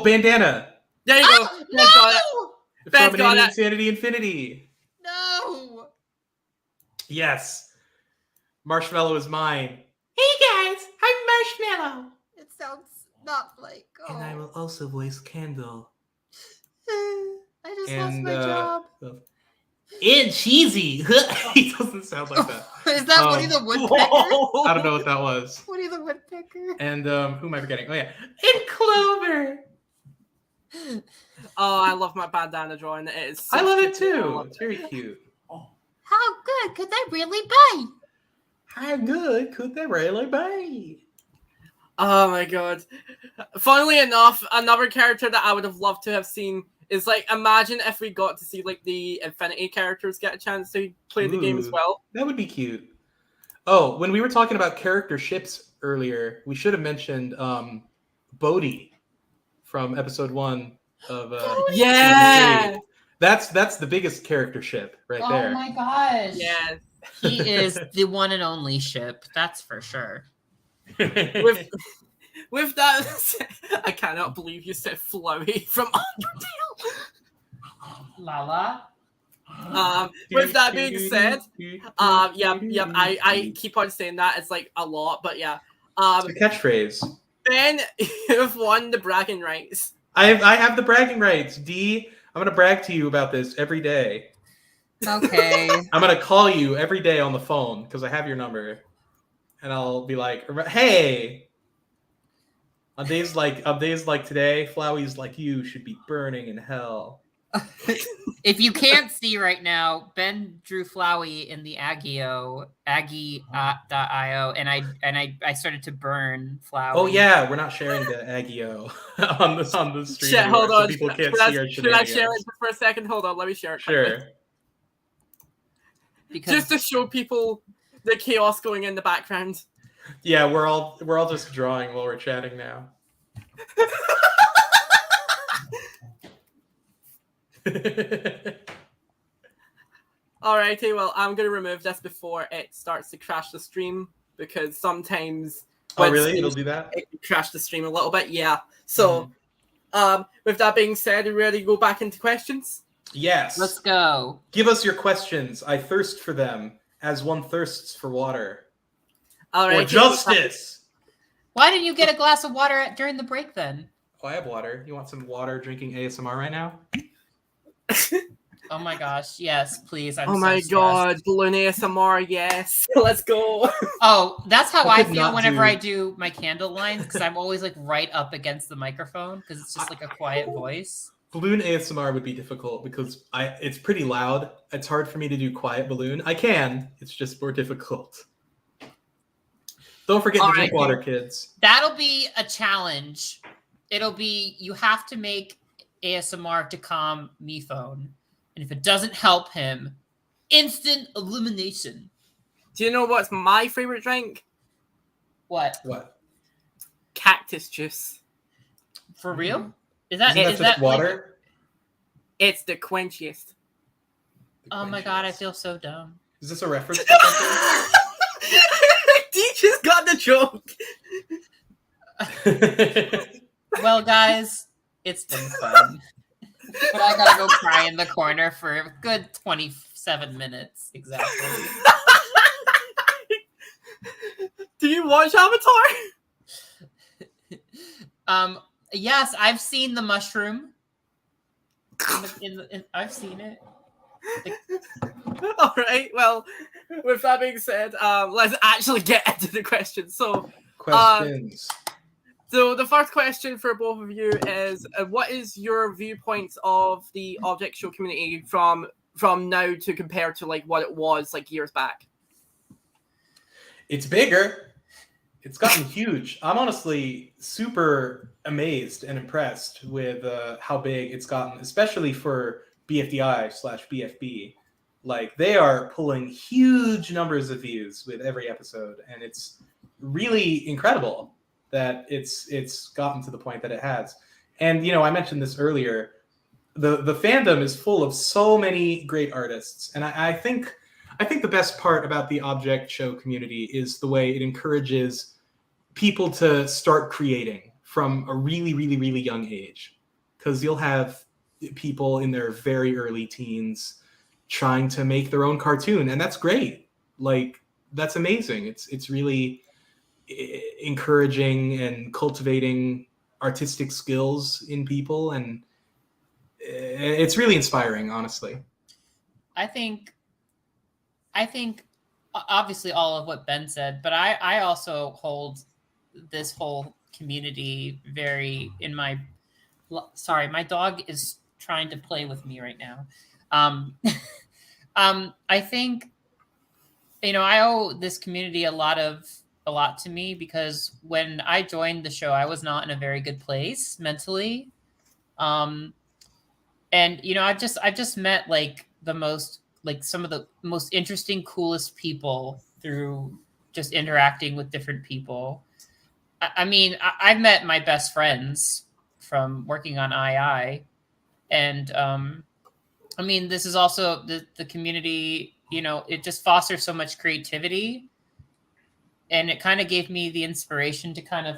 Bandana. There you go. Oh, Ben's got it. no! Ben's From got it. Insanity Infinity. No! Yes. Marshmallow is mine. Hey guys, I'm Marshmallow. It sounds not like. Oh. And I will also voice Candle. I just lost And my job. and Cheesy. He doesn't sound like that. Is that Woody the Woodpecker? I don't know what that was. Woody the Woodpecker. And who am I forgetting? Oh yeah. And Clover. Oh, I love my bandana drawing. It is. So I love it cute. I too. love It's very cute. How good could they really be? How good could they really be? Oh my god. Funnily enough, another character that I would have loved to have seen is like, imagine if we got to see like the Infinity characters get a chance to play the game as Ooh, well. That would be cute. Oh, when we were talking about character ships earlier, we should have mentioned Bodhi from episode 1 of Yeah! season 3. That's the biggest character ship right Oh there. my gosh. Yes. He is the one and only ship, that's for sure. With that, I cannot believe you said Flowey from Undertale. Lala. With that being said, I keep on saying that. It's like a lot, but yeah. It's a catchphrase. Ben, you've won the bragging rights. I have the bragging rights. Dee, I'm gonna brag to you about this every day. Okay. I'm gonna call you every day on the phone because I have your number, and I'll be like, "Hey." On days like today, Flowey's like you should be burning in hell. If you can't see right now, Ben drew Flowey in the Agio, Aggie.io, and I started to burn Flowey. Oh yeah, we're not sharing the Agio on the stream. Shit, hold anymore, on. So people can't Should see our should I share shenanigans. it for a second? Hold on, let me share it. quickly. Sure. Because Just to show people the chaos going in the background. Yeah, we're all just drawing while we're chatting now. Alrighty, well, I'm going to remove this before it starts to crash the stream, because sometimes... Oh, when really? streams- It'll do that? It can crash the stream a little bit, yeah. So, with that being said, are we ready to go back into questions? Yes. let's go. Give us your questions. I thirst for them, as one thirsts for water. Alright. Or justice! Why didn't you get a glass of water during the break then? Oh, I have water. You want some water drinking ASMR right now? Oh my gosh, yes, please. I'm Oh so my stressed. god, balloon ASMR, yes. Let's go. Oh, that's how I I could feel not whenever do- I do my candle lines, because I'm always like right up against the microphone because it's just like a quiet voice. Balloon ASMR would be difficult because it's pretty loud. It's hard for me to do quiet balloon. I can. It's just more difficult. Don't forget to drink water, kids. That'll be a challenge. It'll be, you have to make ASMR to calm me phone. And if it doesn't help him, instant elimination. Do you know what's my favorite drink? What? What? Cactus juice. For real? Is that Isn't that is just that like- water? It's the quenchiest. oh my god, I feel so dumb. Is this a reference to something? Teacher's got the joke. Well, guys, it's been fun. But I gotta go cry in the corner for a good 27 minutes, exactly. Do you watch Avatar? Yes, I've seen the mushroom. I've seen it. All right. Well, with that being said, let's actually get into the questions. Questions. So the first question for both of you is, what is your viewpoints of the object show community from now to compare to like what it was like years back? It's bigger. It's gotten huge. I'm honestly super amazed and impressed with how big it's gotten, especially for BFDI/BFB. Like, they are pulling huge numbers of views with every episode, and it's really incredible that it's gotten to the point that it has. And I mentioned this earlier. The fandom is full of so many great artists, and I think the best part about the object show community is the way it encourages people to start creating from a really, really, really young age. Because you'll have people in their very early teens trying to make their own cartoon, and that's great. Like, that's amazing. It's really encouraging and cultivating artistic skills in people, and it's really inspiring, honestly. I think obviously all of what Ben said, but I also hold this whole community very in my... Sorry, my dog is trying to play with me right now. I think, I owe this community a lot of a lot to me because when I joined the show, I was not in a very good place mentally. And I've just met like some of the most interesting, coolest people through just interacting with different people. I've met my best friends from working on II, and this is also the community. It just fosters so much creativity, and it kind of gave me the inspiration to kind of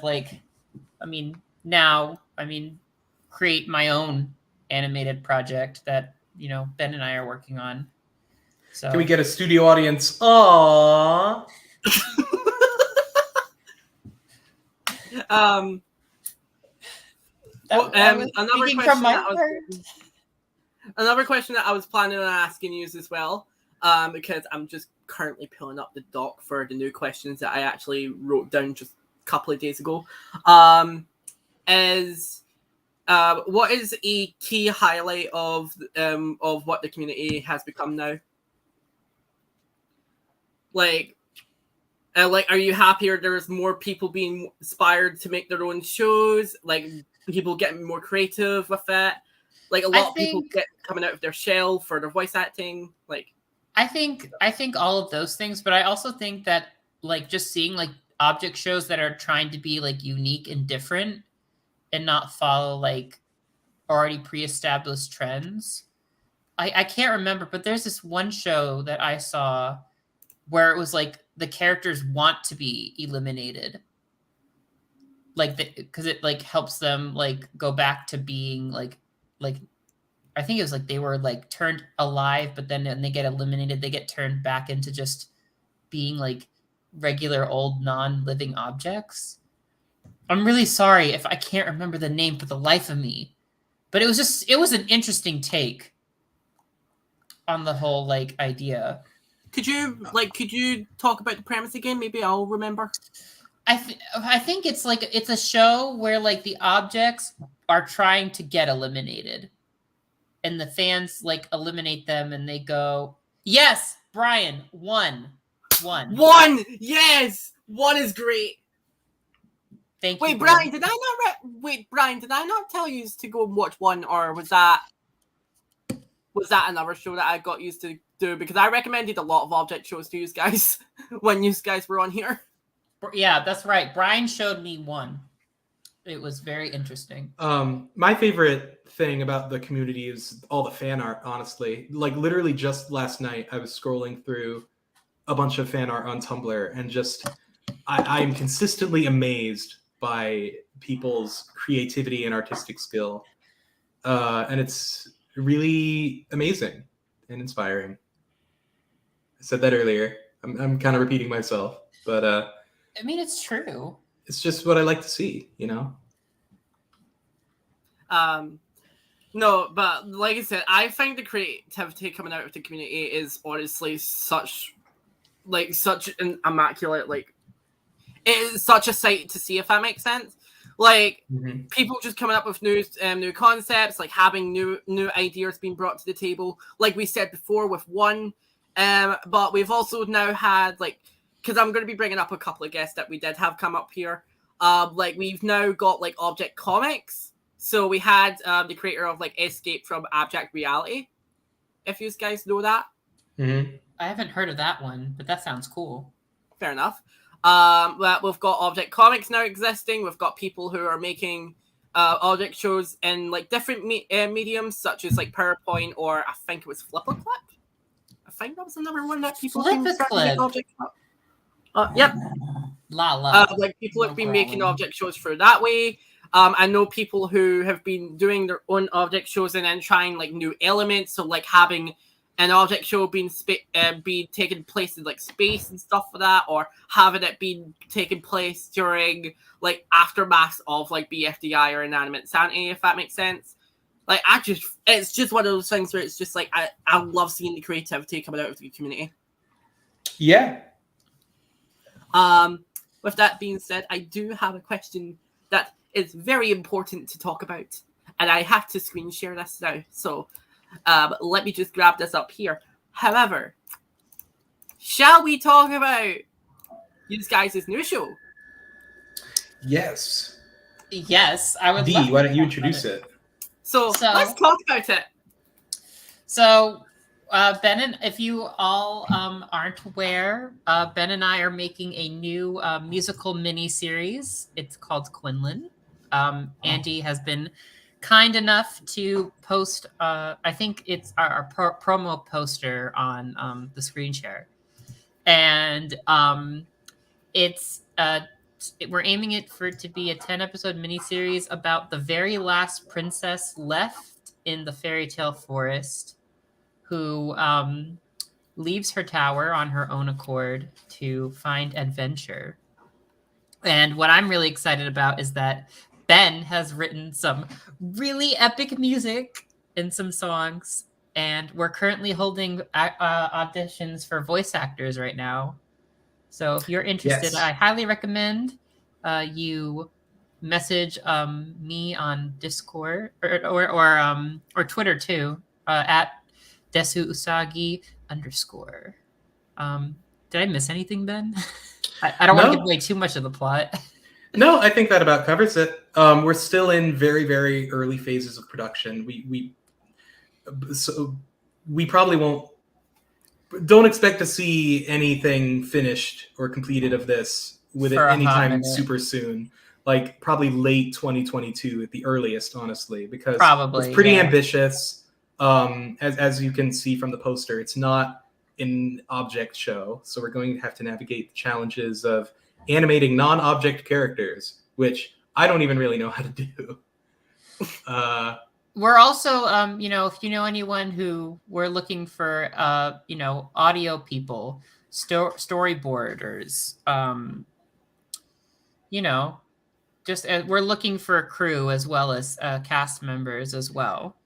create my own animated project that Ben and I are working on. So Can we get a studio audience? Aww. Another question that I was planning on asking you as well, because I'm just currently pulling up the doc for the new questions that I actually wrote down just a couple of days ago, is what is a key highlight of what the community has become now? Are you happier there's more people being inspired to make their own shows? Like, people getting more creative with it? Like, a lot of people coming out of their shell for their voice acting? I think all of those things, but I also think that, just seeing, object shows that are trying to be, unique and different and not follow, already pre-established trends. I can't remember, but there's this one show that I saw where it was the characters want to be eliminated, because it helps them go back to being I think it was they were turned alive, but then when they get eliminated, they get turned back into just being regular old non-living objects. I'm really sorry if I can't remember the name for the life of me, but it was an interesting take on the whole idea. Could you talk about the premise again? Maybe I'll remember. I think it's it's a show where the objects are trying to get eliminated, and the fans eliminate them, and they go, yes, Brian, one. Yes, one is great. Thank you. Wait, Brian, did I not tell you to go and watch one, or was that another show that I got used to do? Because I recommended a lot of object shows to you guys when you guys were on here. Yeah, that's right. Brian showed me one. It was very interesting. My favorite thing about the community is all the fan art, honestly. Literally just last night, I was scrolling through a bunch of fan art on Tumblr, and just I am consistently amazed by people's creativity and artistic skill. And it's really amazing and inspiring. I said that earlier. I'm kind of repeating myself, but it's true. It's just what I like to see, No, but like I said, I find the creativity coming out of the community is honestly such an immaculate, it is such a sight to see, if that makes sense. People just coming up with new concepts, having new ideas being brought to the table. Like we said before with one, but we've also now had because I'm going to be bringing up a couple of guests that we did have come up here. We've now got Object Comics. So we had the creator of Escape from Abject Reality, if you guys know that. Mm-hmm. I haven't heard of that one, but that sounds cool. Fair enough. We've got Object Comics now existing. We've got people who are making object shows in different mediums, such as PowerPoint, or I think it was Flipperclip. I think that was another one that people can start to make object. Yep. People have been making object shows for that way. I know people who have been doing their own object shows and then trying new elements. So having an object show being taking place in space and stuff like that, or having it being taking place during aftermath of BFDI or Inanimate Insanity, if that makes sense. It's just one of those things where it's just I love seeing the creativity coming out of the community. Yeah. With that being said, I do have a question that is very important to talk about, and I have to screen share this now. So let me just grab this up here. However, shall we talk about you guys' new show. Yes. Yes, I would love Dee, to why don't you talk about introduce it. it? So So- let's talk about it. So, Ben, and if you all aren't aware, Ben and I are making a new musical mini series. It's called Quinlan. Andy has been kind enough to post. I think it's our promo poster on the screen share, and it's we're aiming it for it to be a 10-episode miniseries about the very last princess left in the fairy tale forest, who leaves her tower on her own accord to find adventure. And what I'm really excited about is that Ben has written some really epic music and some songs, and we're currently holding auditions for voice actors right now. So if you're interested, Yes. I highly recommend you message me on Discord or Twitter too, at Desu Usagi _. Did I miss anything, Ben? I don't want to No. give away too much of the plot. No, I think that about covers it. We're still in very, very early phases of production. So we probably won't. Don't expect to see anything finished or completed of this with it For a hot anytime minute. super soon. Like probably late 2022 at the earliest, honestly, because Probably, it's pretty yeah. ambitious. As you can see from the poster, it's not an object show, so we're going to have to navigate the challenges of animating non-object characters, which I don't even really know how to do. We're also, if you know anyone who we're looking for, audio people, storyboarders, just we're looking for a crew as well as cast members as well.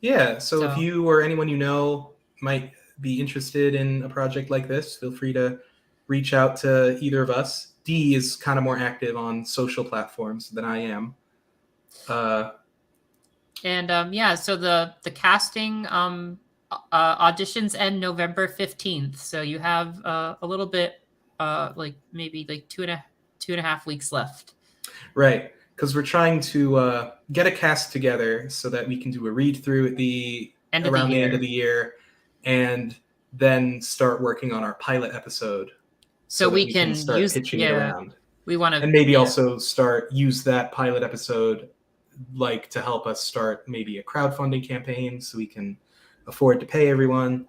Yeah, so if So- you or anyone you know might be interested in a project like this, feel free to reach out to either of us. Dee is kind of more active on social platforms than I am. So the casting auditions end November 15th. So you have a little bit, maybe like two and a half weeks left. Right, because we're trying to get a cast together so that we can do a read through at the End of the around the end year. of the year, and then start working on our pilot episode. So that we can start use pitching it around, We want to, and maybe also use that pilot episode like to help us start maybe a crowdfunding campaign so we can afford to pay everyone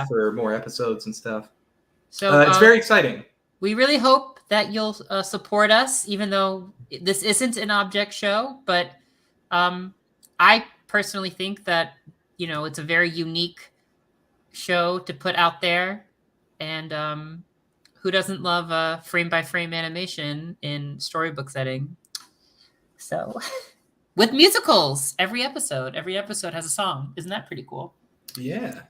for more episodes and stuff. So it's very exciting. We really hope that you'll support us, even though this isn't an object show. But I personally think that, it's a very unique show to put out there. And who doesn't love frame-by-frame animation in storybook setting? So with musicals, every episode has a song. Isn't that pretty cool? Yeah.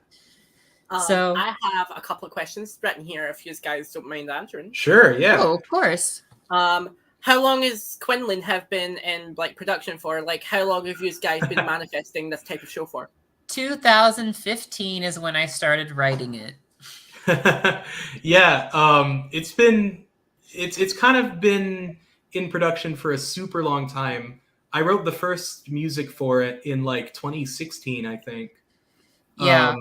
So- I have a couple of questions written here if you guys don't mind answering. Sure. Yeah. Oh, of course. How long has Quinlan have been in production for? Like, how long have you guys been manifesting this type of show for? 2015 is when I started writing it. Yeah. It's kind of been in production for a super long time. I wrote the first music for it in 2016, I think. Yeah.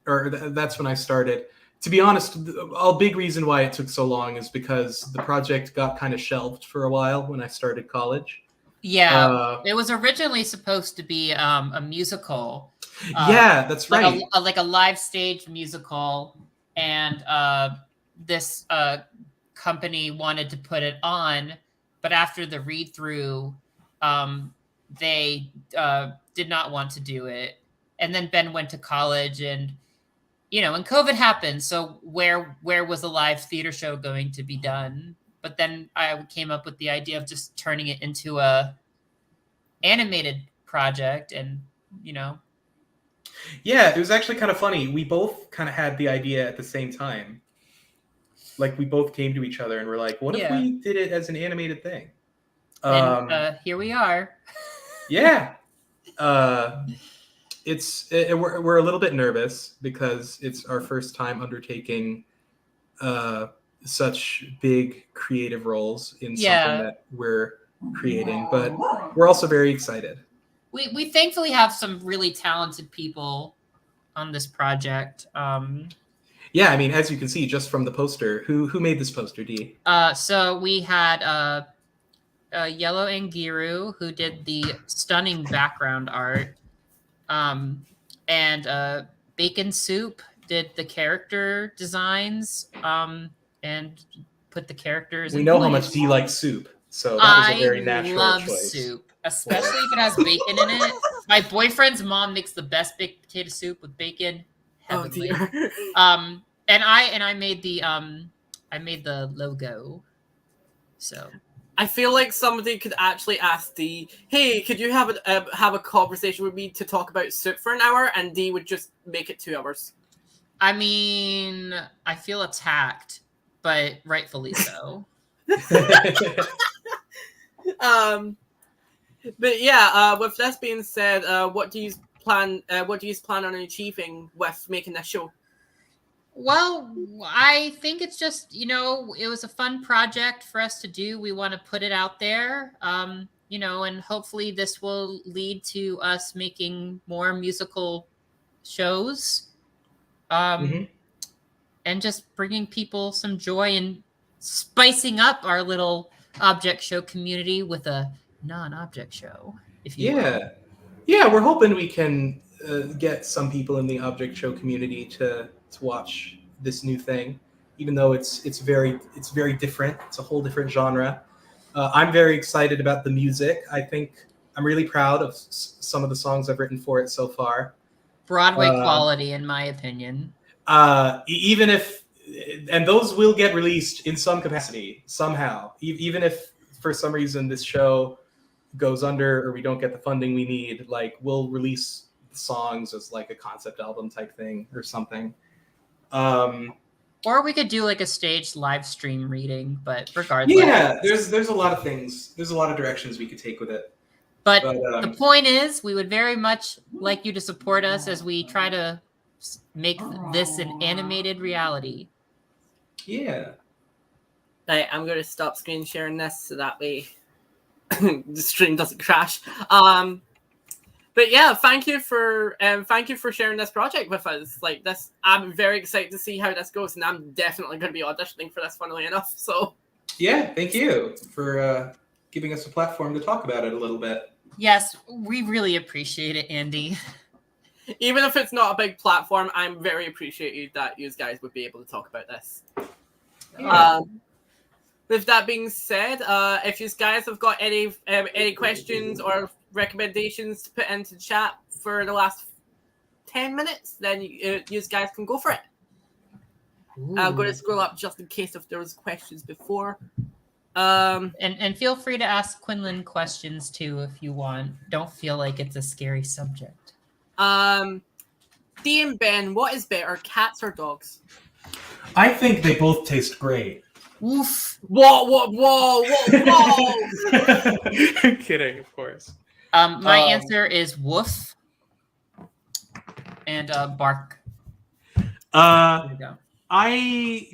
That's when I started. To be honest, a big reason why it took so long is because the project got kind of shelved for a while when I started college. Yeah, it was originally supposed to be a musical. Yeah, that's right. Like a live stage musical, and this company wanted to put it on, but after the read through, they did not want to do it. And then Ben went to college, and and COVID happened. So where was a live theater show going to be done? But then I came up with the idea of just turning it into a animated project, and Yeah, it was actually kind of funny. We both kind of had the idea at the same time. Like, we both came to each other and were like, what if we did it as an animated thing? And here we are. Yeah. We're a little bit nervous because it's our first time undertaking such big creative roles in Yeah. something that we're creating, but we're also very excited. We thankfully have some really talented people on this project. Yeah, I mean, as you can see just from the poster, who made this poster, Dee? So we had Yellow Angiru, who did the stunning background art, and Bacon Soup did the character designs, and put the characters. We in know how place. much Dee likes soup, so that was a very natural love choice. soup, especially if it has bacon in it. My boyfriend's mom makes the best baked potato soup with bacon. Oh Heavenly. dear. And I made the logo. So I feel like somebody could actually ask Dee, "Hey, could you have a conversation with me to talk about soup for an hour?" And Dee would just make it 2 hours. I mean, I feel attacked, but rightfully so. But yeah, with this being said, what do you plan on achieving with making this show? Well, I think it's just, it was a fun project for us to do. We want to put it out there, and hopefully this will lead to us making more musical shows, Mhm. and just bringing people some joy and spicing up our little object show community with a non-object show, if you will. Yeah, we're hoping we can get some people in the object show community to watch this new thing, even though it's very different. It's a whole different genre. I'm very excited about the music. I think I'm really proud of some of the songs I've written for it so far. Broadway quality, in my opinion. Even if, and those will get released in some capacity somehow, even if for some reason this show goes under or we don't get the funding we need, like we'll release songs as like a concept album type thing or something. Or we could do like a staged live stream reading, but regardless. Yeah, there's a lot of things. There's a lot of directions we could take with it. But the point is, we would very much like you to support us as we try to make this an animated reality. Yeah. Right, I'm going to stop screen sharing this so that way the stream doesn't crash. But yeah, thank you for sharing this project with us. Like this, I'm very excited to see how this goes, and I'm definitely going to be auditioning for this, funnily enough. So yeah, thank you for giving us a platform to talk about it a little bit. Yes, we really appreciate it, Andy. Even if it's not a big platform, I'm very appreciated that you guys would be able to talk about this. Yeah. With that being said, if you guys have got any questions or recommendations to put into chat for the last 10 minutes, then you guys can go for it. I'm going to scroll up just in case if there was questions before. And feel free to ask Quinlan questions too if you want. Don't feel like it's a scary subject. Dee and Ben, what is better, cats or dogs? I think they both taste great. Woof. Whoa! I'm kidding, of course. My answer is woof and bark. There you go. I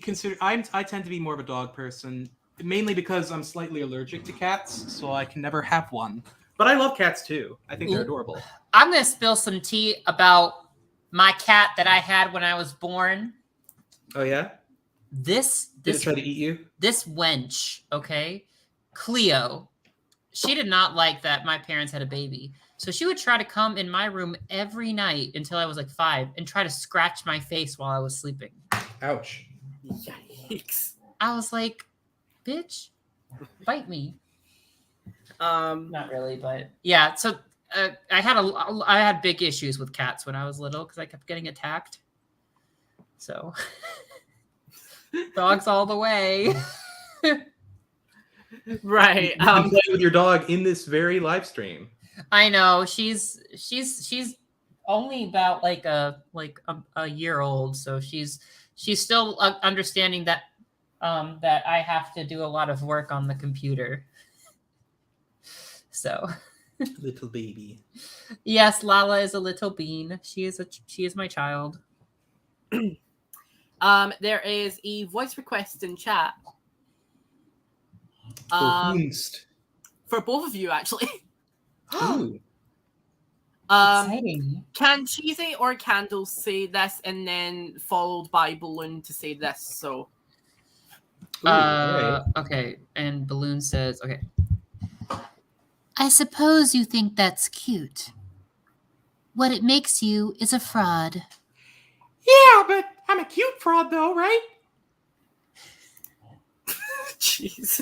tend to be more of a dog person, mainly because I'm slightly allergic to cats, so I can never have one. But I love cats too. I think they're adorable. I'm gonna spill some tea about my cat that I had when I was born. Oh yeah? Did it try to eat you? This wench, okay, Cleo, she did not like that my parents had a baby. So she would try to come in my room every night until I was like 5 and try to scratch my face while I was sleeping. Ouch. Yikes. I was like, bitch, bite me. Not really, but yeah. So I had big issues with cats when I was little because I kept getting attacked. So dogs all the way. Right. You can play with your dog in this very live stream. I know she's only about like a year old, so she's still understanding that that I have to do a lot of work on the computer. So, Little baby. yes, Lala is a little bean. She is my child. There is a voice request in chat. For both of you, actually. Ooh. Exciting. Can Cheesy or Candle say this and then followed by Balloon to say this? So. Right. Okay. And Balloon says, okay. I suppose you think that's cute. What it makes you is a fraud. Yeah, but I'm a cute fraud, though, right? Jeez.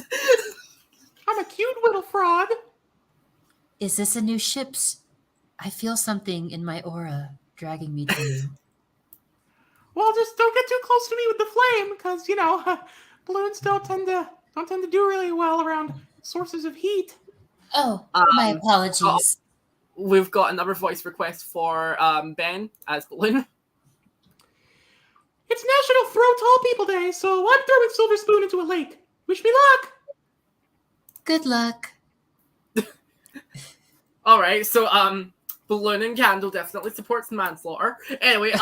I'm a cute little fraud. Is this a new ship's? I feel something in my aura dragging me to you. Well, just don't get too close to me with the flame, because balloons don't tend to do really well around sources of heat. Oh, my apologies. We've got another voice request for Ben as Balloon. It's National Throw Tall People Day, so I'm throwing Silver Spoon into a lake. Wish me luck. Good luck. All right, so Balloon and Candle definitely supports manslaughter. Anyway,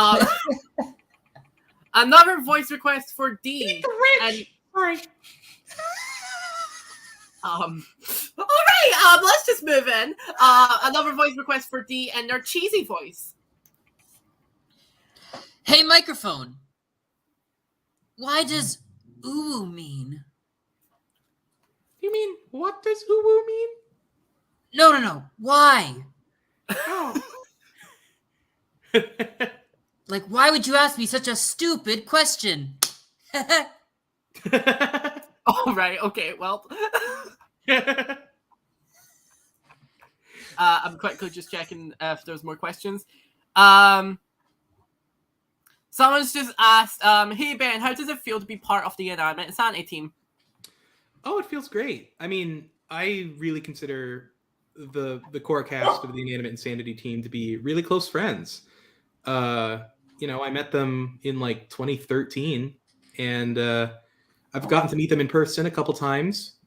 another voice request for Dee. And Sorry. all right, let's just move in. Another voice request for Dee and their cheesy voice. Hey, microphone. Why does ooh mean? You mean, what does uwu mean? No. Why? Oh. Like, why would you ask me such a stupid question? All right, okay, well. I'm quickly just checking if there's more questions. Someone's just asked, hey Ben, how does it feel to be part of the Inanimate Insanity team? Oh, it feels great. I mean, I really consider the core cast of the Inanimate Insanity team to be really close friends. I met them in like 2013, and I've gotten to meet them in person a couple times.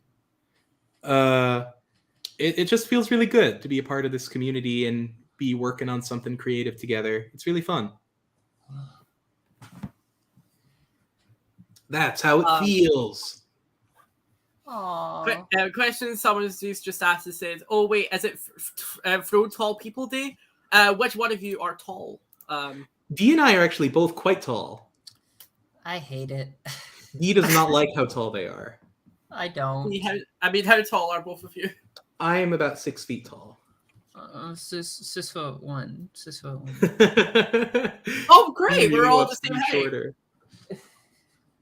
It just feels really good to be a part of this community and be working on something creative together. It's really fun. That's how it feels. Aww. Question someone's just asked and says, oh wait, is it Throw Tall People Day? Which one of you are tall? Dee and I are actually both quite tall. I hate it. Dee does not like how tall they are. I don't. How tall are both of you? I am about 6 feet tall. 6'1". 6'1". Oh, great! Really We're all wants the to same be height. shorter.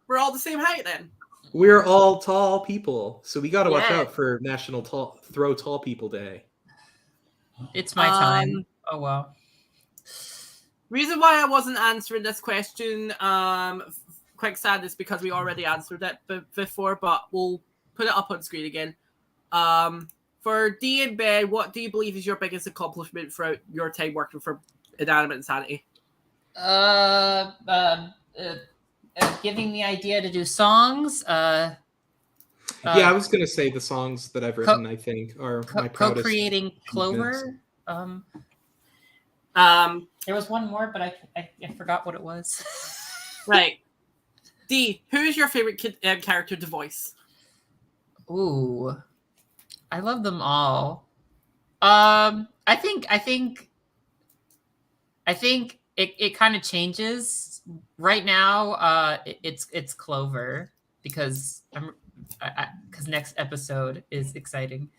We're all the same height then. We're all tall people, so we got to watch Yeah. out for National Throw Tall People Day. It's my time. Oh well. Reason why I wasn't answering this question, quick sad, is because we already answered it before, but we'll put it up on screen again. For Dee and Ben, what do you believe is your biggest accomplishment throughout your time working for Inanimate Insanity? Giving the idea to do songs. Yeah, I was gonna say the songs that I've written, I think, are my proudest. Co-creating Clover. There was one more, but I forgot what it was. Right. Dee, who is your favorite character to voice? Ooh, I love them all. I think it kind of changes right now. It's Clover because because next episode is exciting.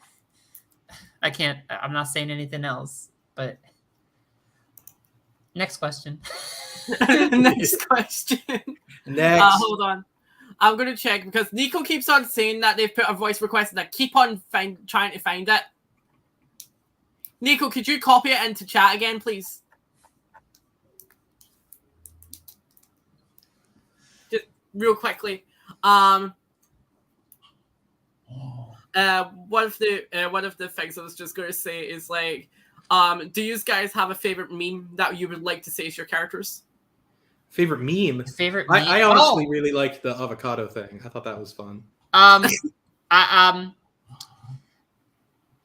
I'm not saying anything else, but next question. Next question. Next. Hold on. I'm going to check because Nico keeps on saying that they've put a voice request and I keep on trying to find it. Nico, could you copy it into chat again, please? Just real quickly. One of the things I was just going to say is like, do you guys have a favorite meme that you would like to say is your characters? Favorite meme? Favorite meme? I honestly really liked the avocado thing. I thought that was fun. I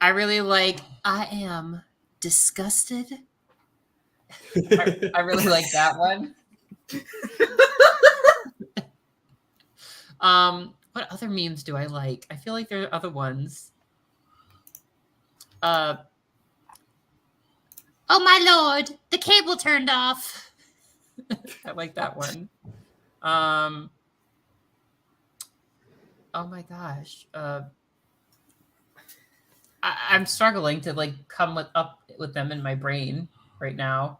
really like I am disgusted. I really like that one. What other memes do I like? I feel like there are other ones. Oh my lord, the cable turned off. I like that one. Oh my gosh. I'm struggling to like come up with them in my brain right now.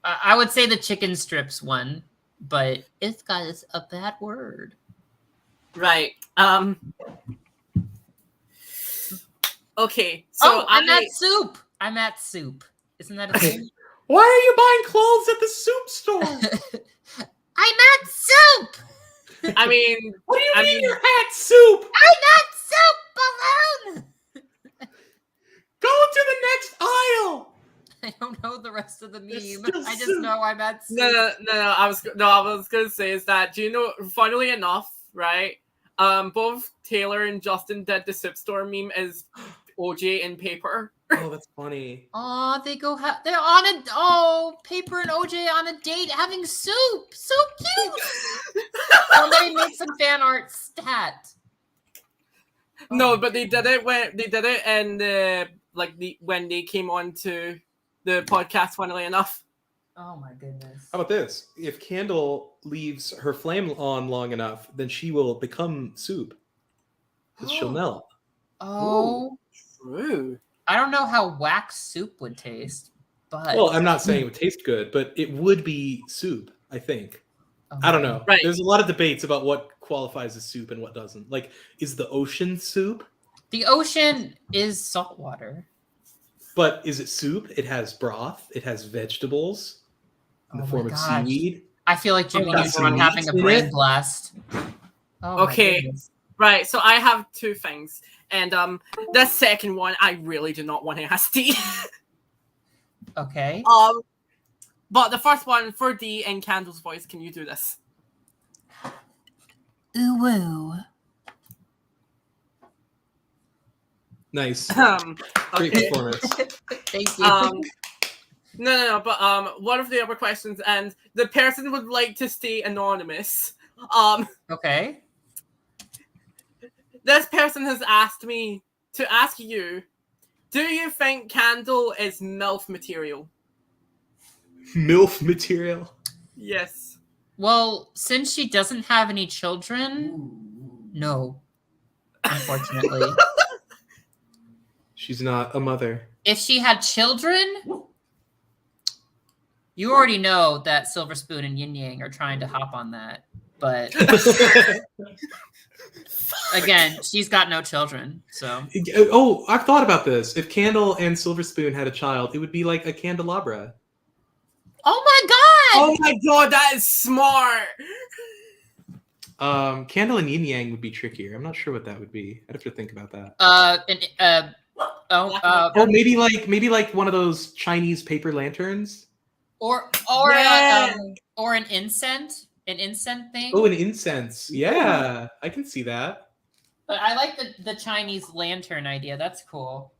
I would say the chicken strips one, but it's got a bad word. Right. Okay. So I'm at soup. I'm at soup. Isn't that a thing? Why are you buying clothes at the soup store? I'm at soup. I mean, What do you mean you're at soup? I'm at soup balloon. Go to the next aisle. I don't know the rest of the It's meme. still I just soup. know I'm at soup. no. I was gonna say is that, do you know? Funnily enough, right? Both Taylor and Justin did the soup store meme as OJ in paper. Oh, that's funny. Oh, they go. They're on Paper and OJ on a date having soup. So cute. Somebody make some fan art stat. No, but they did it when when they came on to the podcast. Funnily enough. Oh my goodness. How about this? If Candle leaves her flame on long enough, then she will become soup. Because she'll melt. Oh. True. I don't know how wax soup would taste, but Well, I'm not saying it would taste good, but it would be soup, I think. I don't know. Right. There's a lot of debates about what qualifies as soup and what doesn't. Like, is the ocean soup? The ocean is salt water. But is it soup? It has broth. It has vegetables in the Oh form my of gosh. seaweed. I feel like Jimmy got Neutron some having a meats in brain it. blast. Oh my Okay. goodness. Right. So I have two things, and the second one I really do not want to ask Dee. Okay. But the first one for Dee in Candle's voice. Can you do this? Ooh woo. Nice. Great Okay. performance. Thank you. No. But one of the other questions, and the person would like to stay anonymous. Okay. This person has asked me to ask you: do you think Candle is MILF material? MILF material. Yes. Well, since she doesn't have any children, no. Unfortunately. She's not a mother. If she had children, you already know that Silver Spoon and Yin Yang are trying to hop on that. But again, she's got no children, so. Oh, I've thought about this. If Candle and Silver Spoon had a child, it would be like a candelabra. Oh my god! Oh my god, that is smart. Candle and Yin Yang would be trickier. I'm not sure what that would be. I'd have to think about that. Maybe like one of those Chinese paper lanterns. or Yeah. an incense thing. Oh, an incense. Yeah, I can see that. But I like the Chinese lantern idea. That's cool.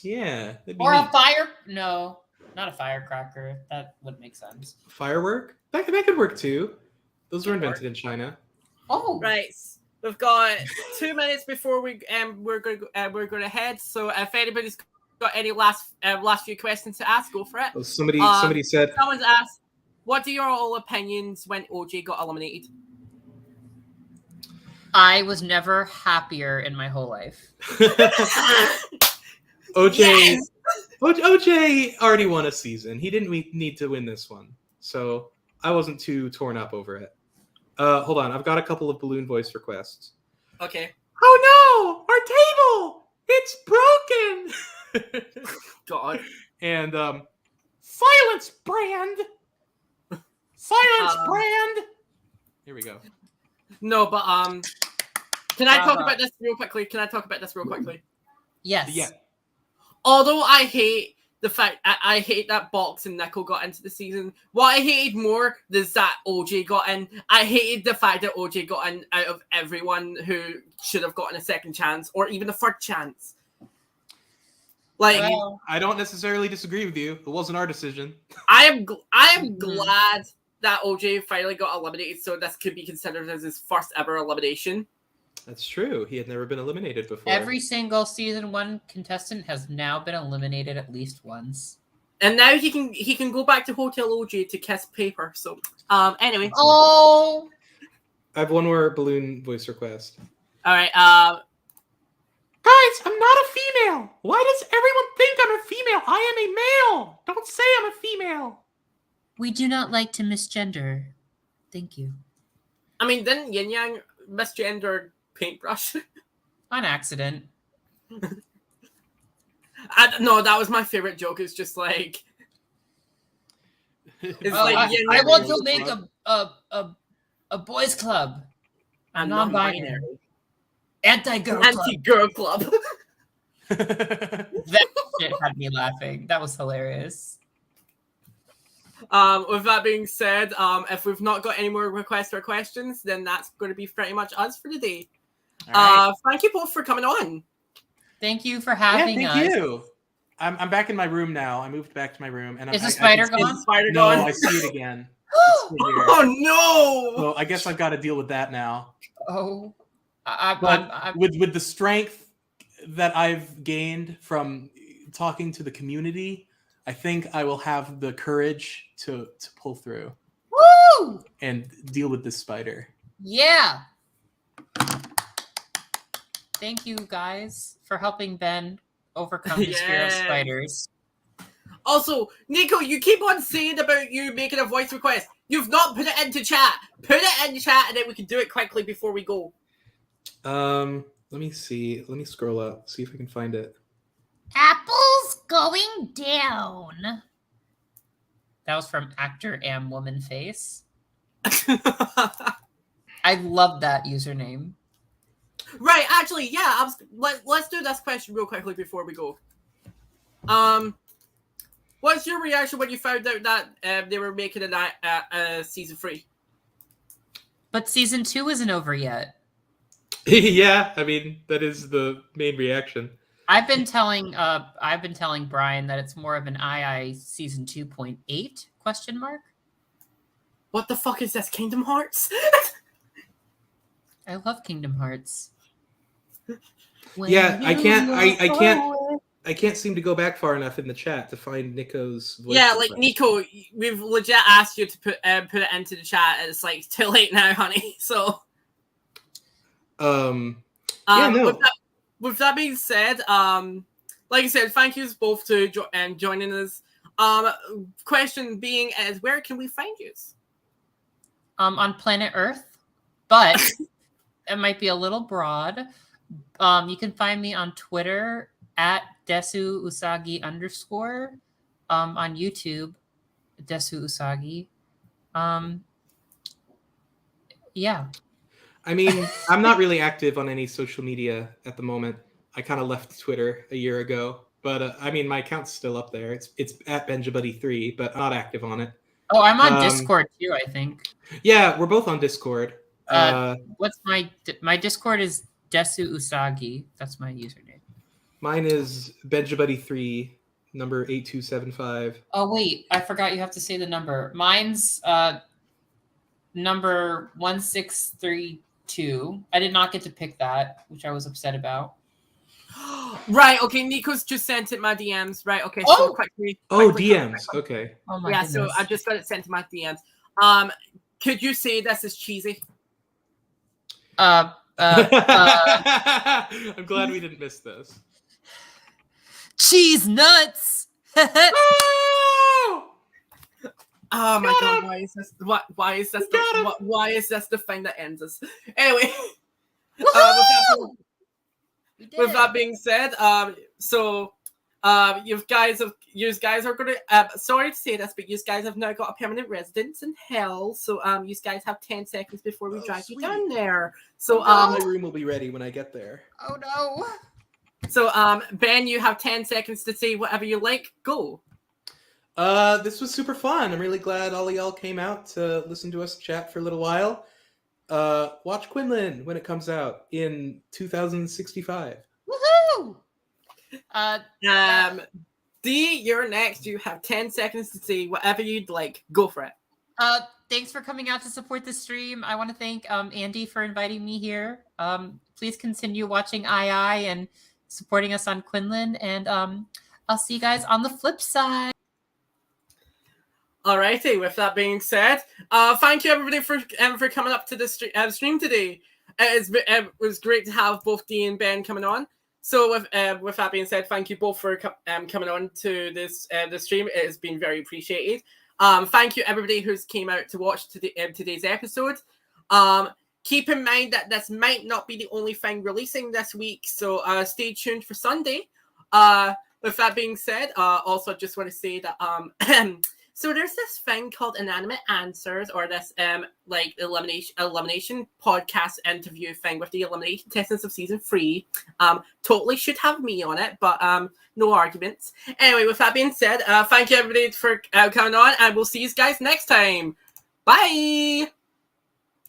Yeah. that'd be Or a neat. fire? No, not a firecracker. That would make sense. Firework? That could work too. Those were invented in China. Oh, Right. We've got 2 minutes before we're going to head. So if anybody's got any last few questions to ask, go for it. Oh, somebody said. Someone's asked, what are your all opinions when OJ got eliminated? OJ I was never happier in my whole life. Yes! OJ already won a season. He didn't need to win this one, so I wasn't too torn up over it. Hold on, I've got a couple of balloon voice requests. Okay. Oh no, our table! It's broken. God. And silence, Brand. Silence, Brand. Here we go. No, but can I talk about this real quickly? Yes. Yeah. Although I hate the fact I hate that Box and Nickel got into the season. What I hated more is that OJ got in. I hated the fact that OJ got in out of everyone who should have gotten a second chance or even a third chance. Like, Well, I don't necessarily disagree with you. It wasn't our decision. I am glad that OJ finally got eliminated, so this could be considered as his first ever elimination. That's true. He had never been eliminated before. Every single season 1 contestant has now been eliminated at least once. And now he can go back to Hotel OJ to kiss paper. So anyway. Oh, I have one more balloon voice request. All right. Guys, I'm not a female. Why does everyone think I'm a female? I am a male. Don't say I'm a female. We do not like to misgender. Thank you. I mean, didn't Yin Yang misgender paintbrush? on accident. No, that was my favorite joke. It's just like, it's I want to make a boys club. a non-binary. Anti-girl club. Anti-girl club. That shit had me laughing. That was hilarious. With that being said, if we've not got any more requests or questions, then that's going to be pretty much us for today. Right. Thank you both for coming on. Thank you for having us. Thank you. I'm back in my room now. I moved back to my room, and Is the spider gone? Is the spider No, gone? I see it again. It's still here. Oh no! So I guess I've got to deal with that now. Oh, But with the strength that I've gained from talking to the community, I think I will have the courage to pull through. Woo! And deal with this spider. Yeah. Thank you guys for helping Ben overcome his fear of spiders. Also, Nico, you keep on saying about you making a voice request. You've not put it into chat. Put it in chat, and then we can do it quickly before we go. Let me see. Let me scroll up, see if I can find it. Apples going down. That was from actor Am Woman Face. I love that username. Right, actually, yeah. Let's do this question real quickly before we go. What's your reaction when you found out that they were making a season 3? But season 2 isn't over yet. Yeah, I mean that is the main reaction. I've been telling Brian that it's more of an II season 2.8 question mark. What the fuck is this, Kingdom Hearts? I love Kingdom Hearts. Yeah, I can't seem to go back far enough in the chat to find Nico's voice. Yeah, like Nico, we've legit asked you to put it into the chat. It's like too late now, honey. So, yeah, no. With that being said, like I said, thank you both to joining us. Question being is, where can we find you? On planet Earth, but it might be a little broad. You can find me on Twitter at Desu Usagi _ on YouTube, Desu Usagi. Yeah. I mean, I'm not really active on any social media at the moment. I kind of left Twitter a year ago, but I mean, my account's still up there. It's at BenjaBuddy3, but I'm not active on it. Oh, I'm on Discord too, I think. Yeah, we're both on Discord. What's my Discord is Desu Usagi. That's my username. Mine is BenjaBuddy3, number 8275. Oh wait, I forgot you have to say the number. Mine's number 1632. I did not get to pick that, which I was upset about. Right, okay, Nico's just sent it my DMs. Right, okay, Oh! so quickly. DMs, okay. Oh my Yeah, goodness. so I just got it sent to my DMs. Could you say this is cheesy? I'm glad we didn't miss this. Cheese nuts. Oh my god, why is this the thing that ends us? Anyway, with that being said, you guys are gonna sorry to say this, but you guys have now got a permanent residence in hell. So you guys have 10 seconds before we drive you down there. So my room will be ready when I get there. Oh no. So Ben, you have 10 seconds to say whatever you like. Go. This was super fun. I'm really glad all of y'all came out to listen to us chat for a little while. Watch Quinlan when it comes out in 2065. Woohoo! Dee, you're next. You have 10 seconds to say whatever you'd like. Go for it. Thanks for coming out to support the stream. I want to thank Andy for inviting me here. Please continue watching II and supporting us on Quinlan, and I'll see you guys on the flip side. Alrighty, with that being said, thank you everybody for coming up to the stream today. It was great to have both Dee and Ben coming on. So with that being said, thank you both for coming on to this the stream. It has been very appreciated. Thank you everybody who's came out to watch today's episode. Keep in mind that this might not be the only thing releasing this week, so stay tuned for Sunday. With that being said, also just want to say that so there's this thing called Inanimate Answers, or this like elimination podcast interview thing with the elimination contestants of season 3. Totally should have me on it, but no arguments. Anyway, with that being said, thank you everybody for coming on, and we'll see you guys next time. Bye.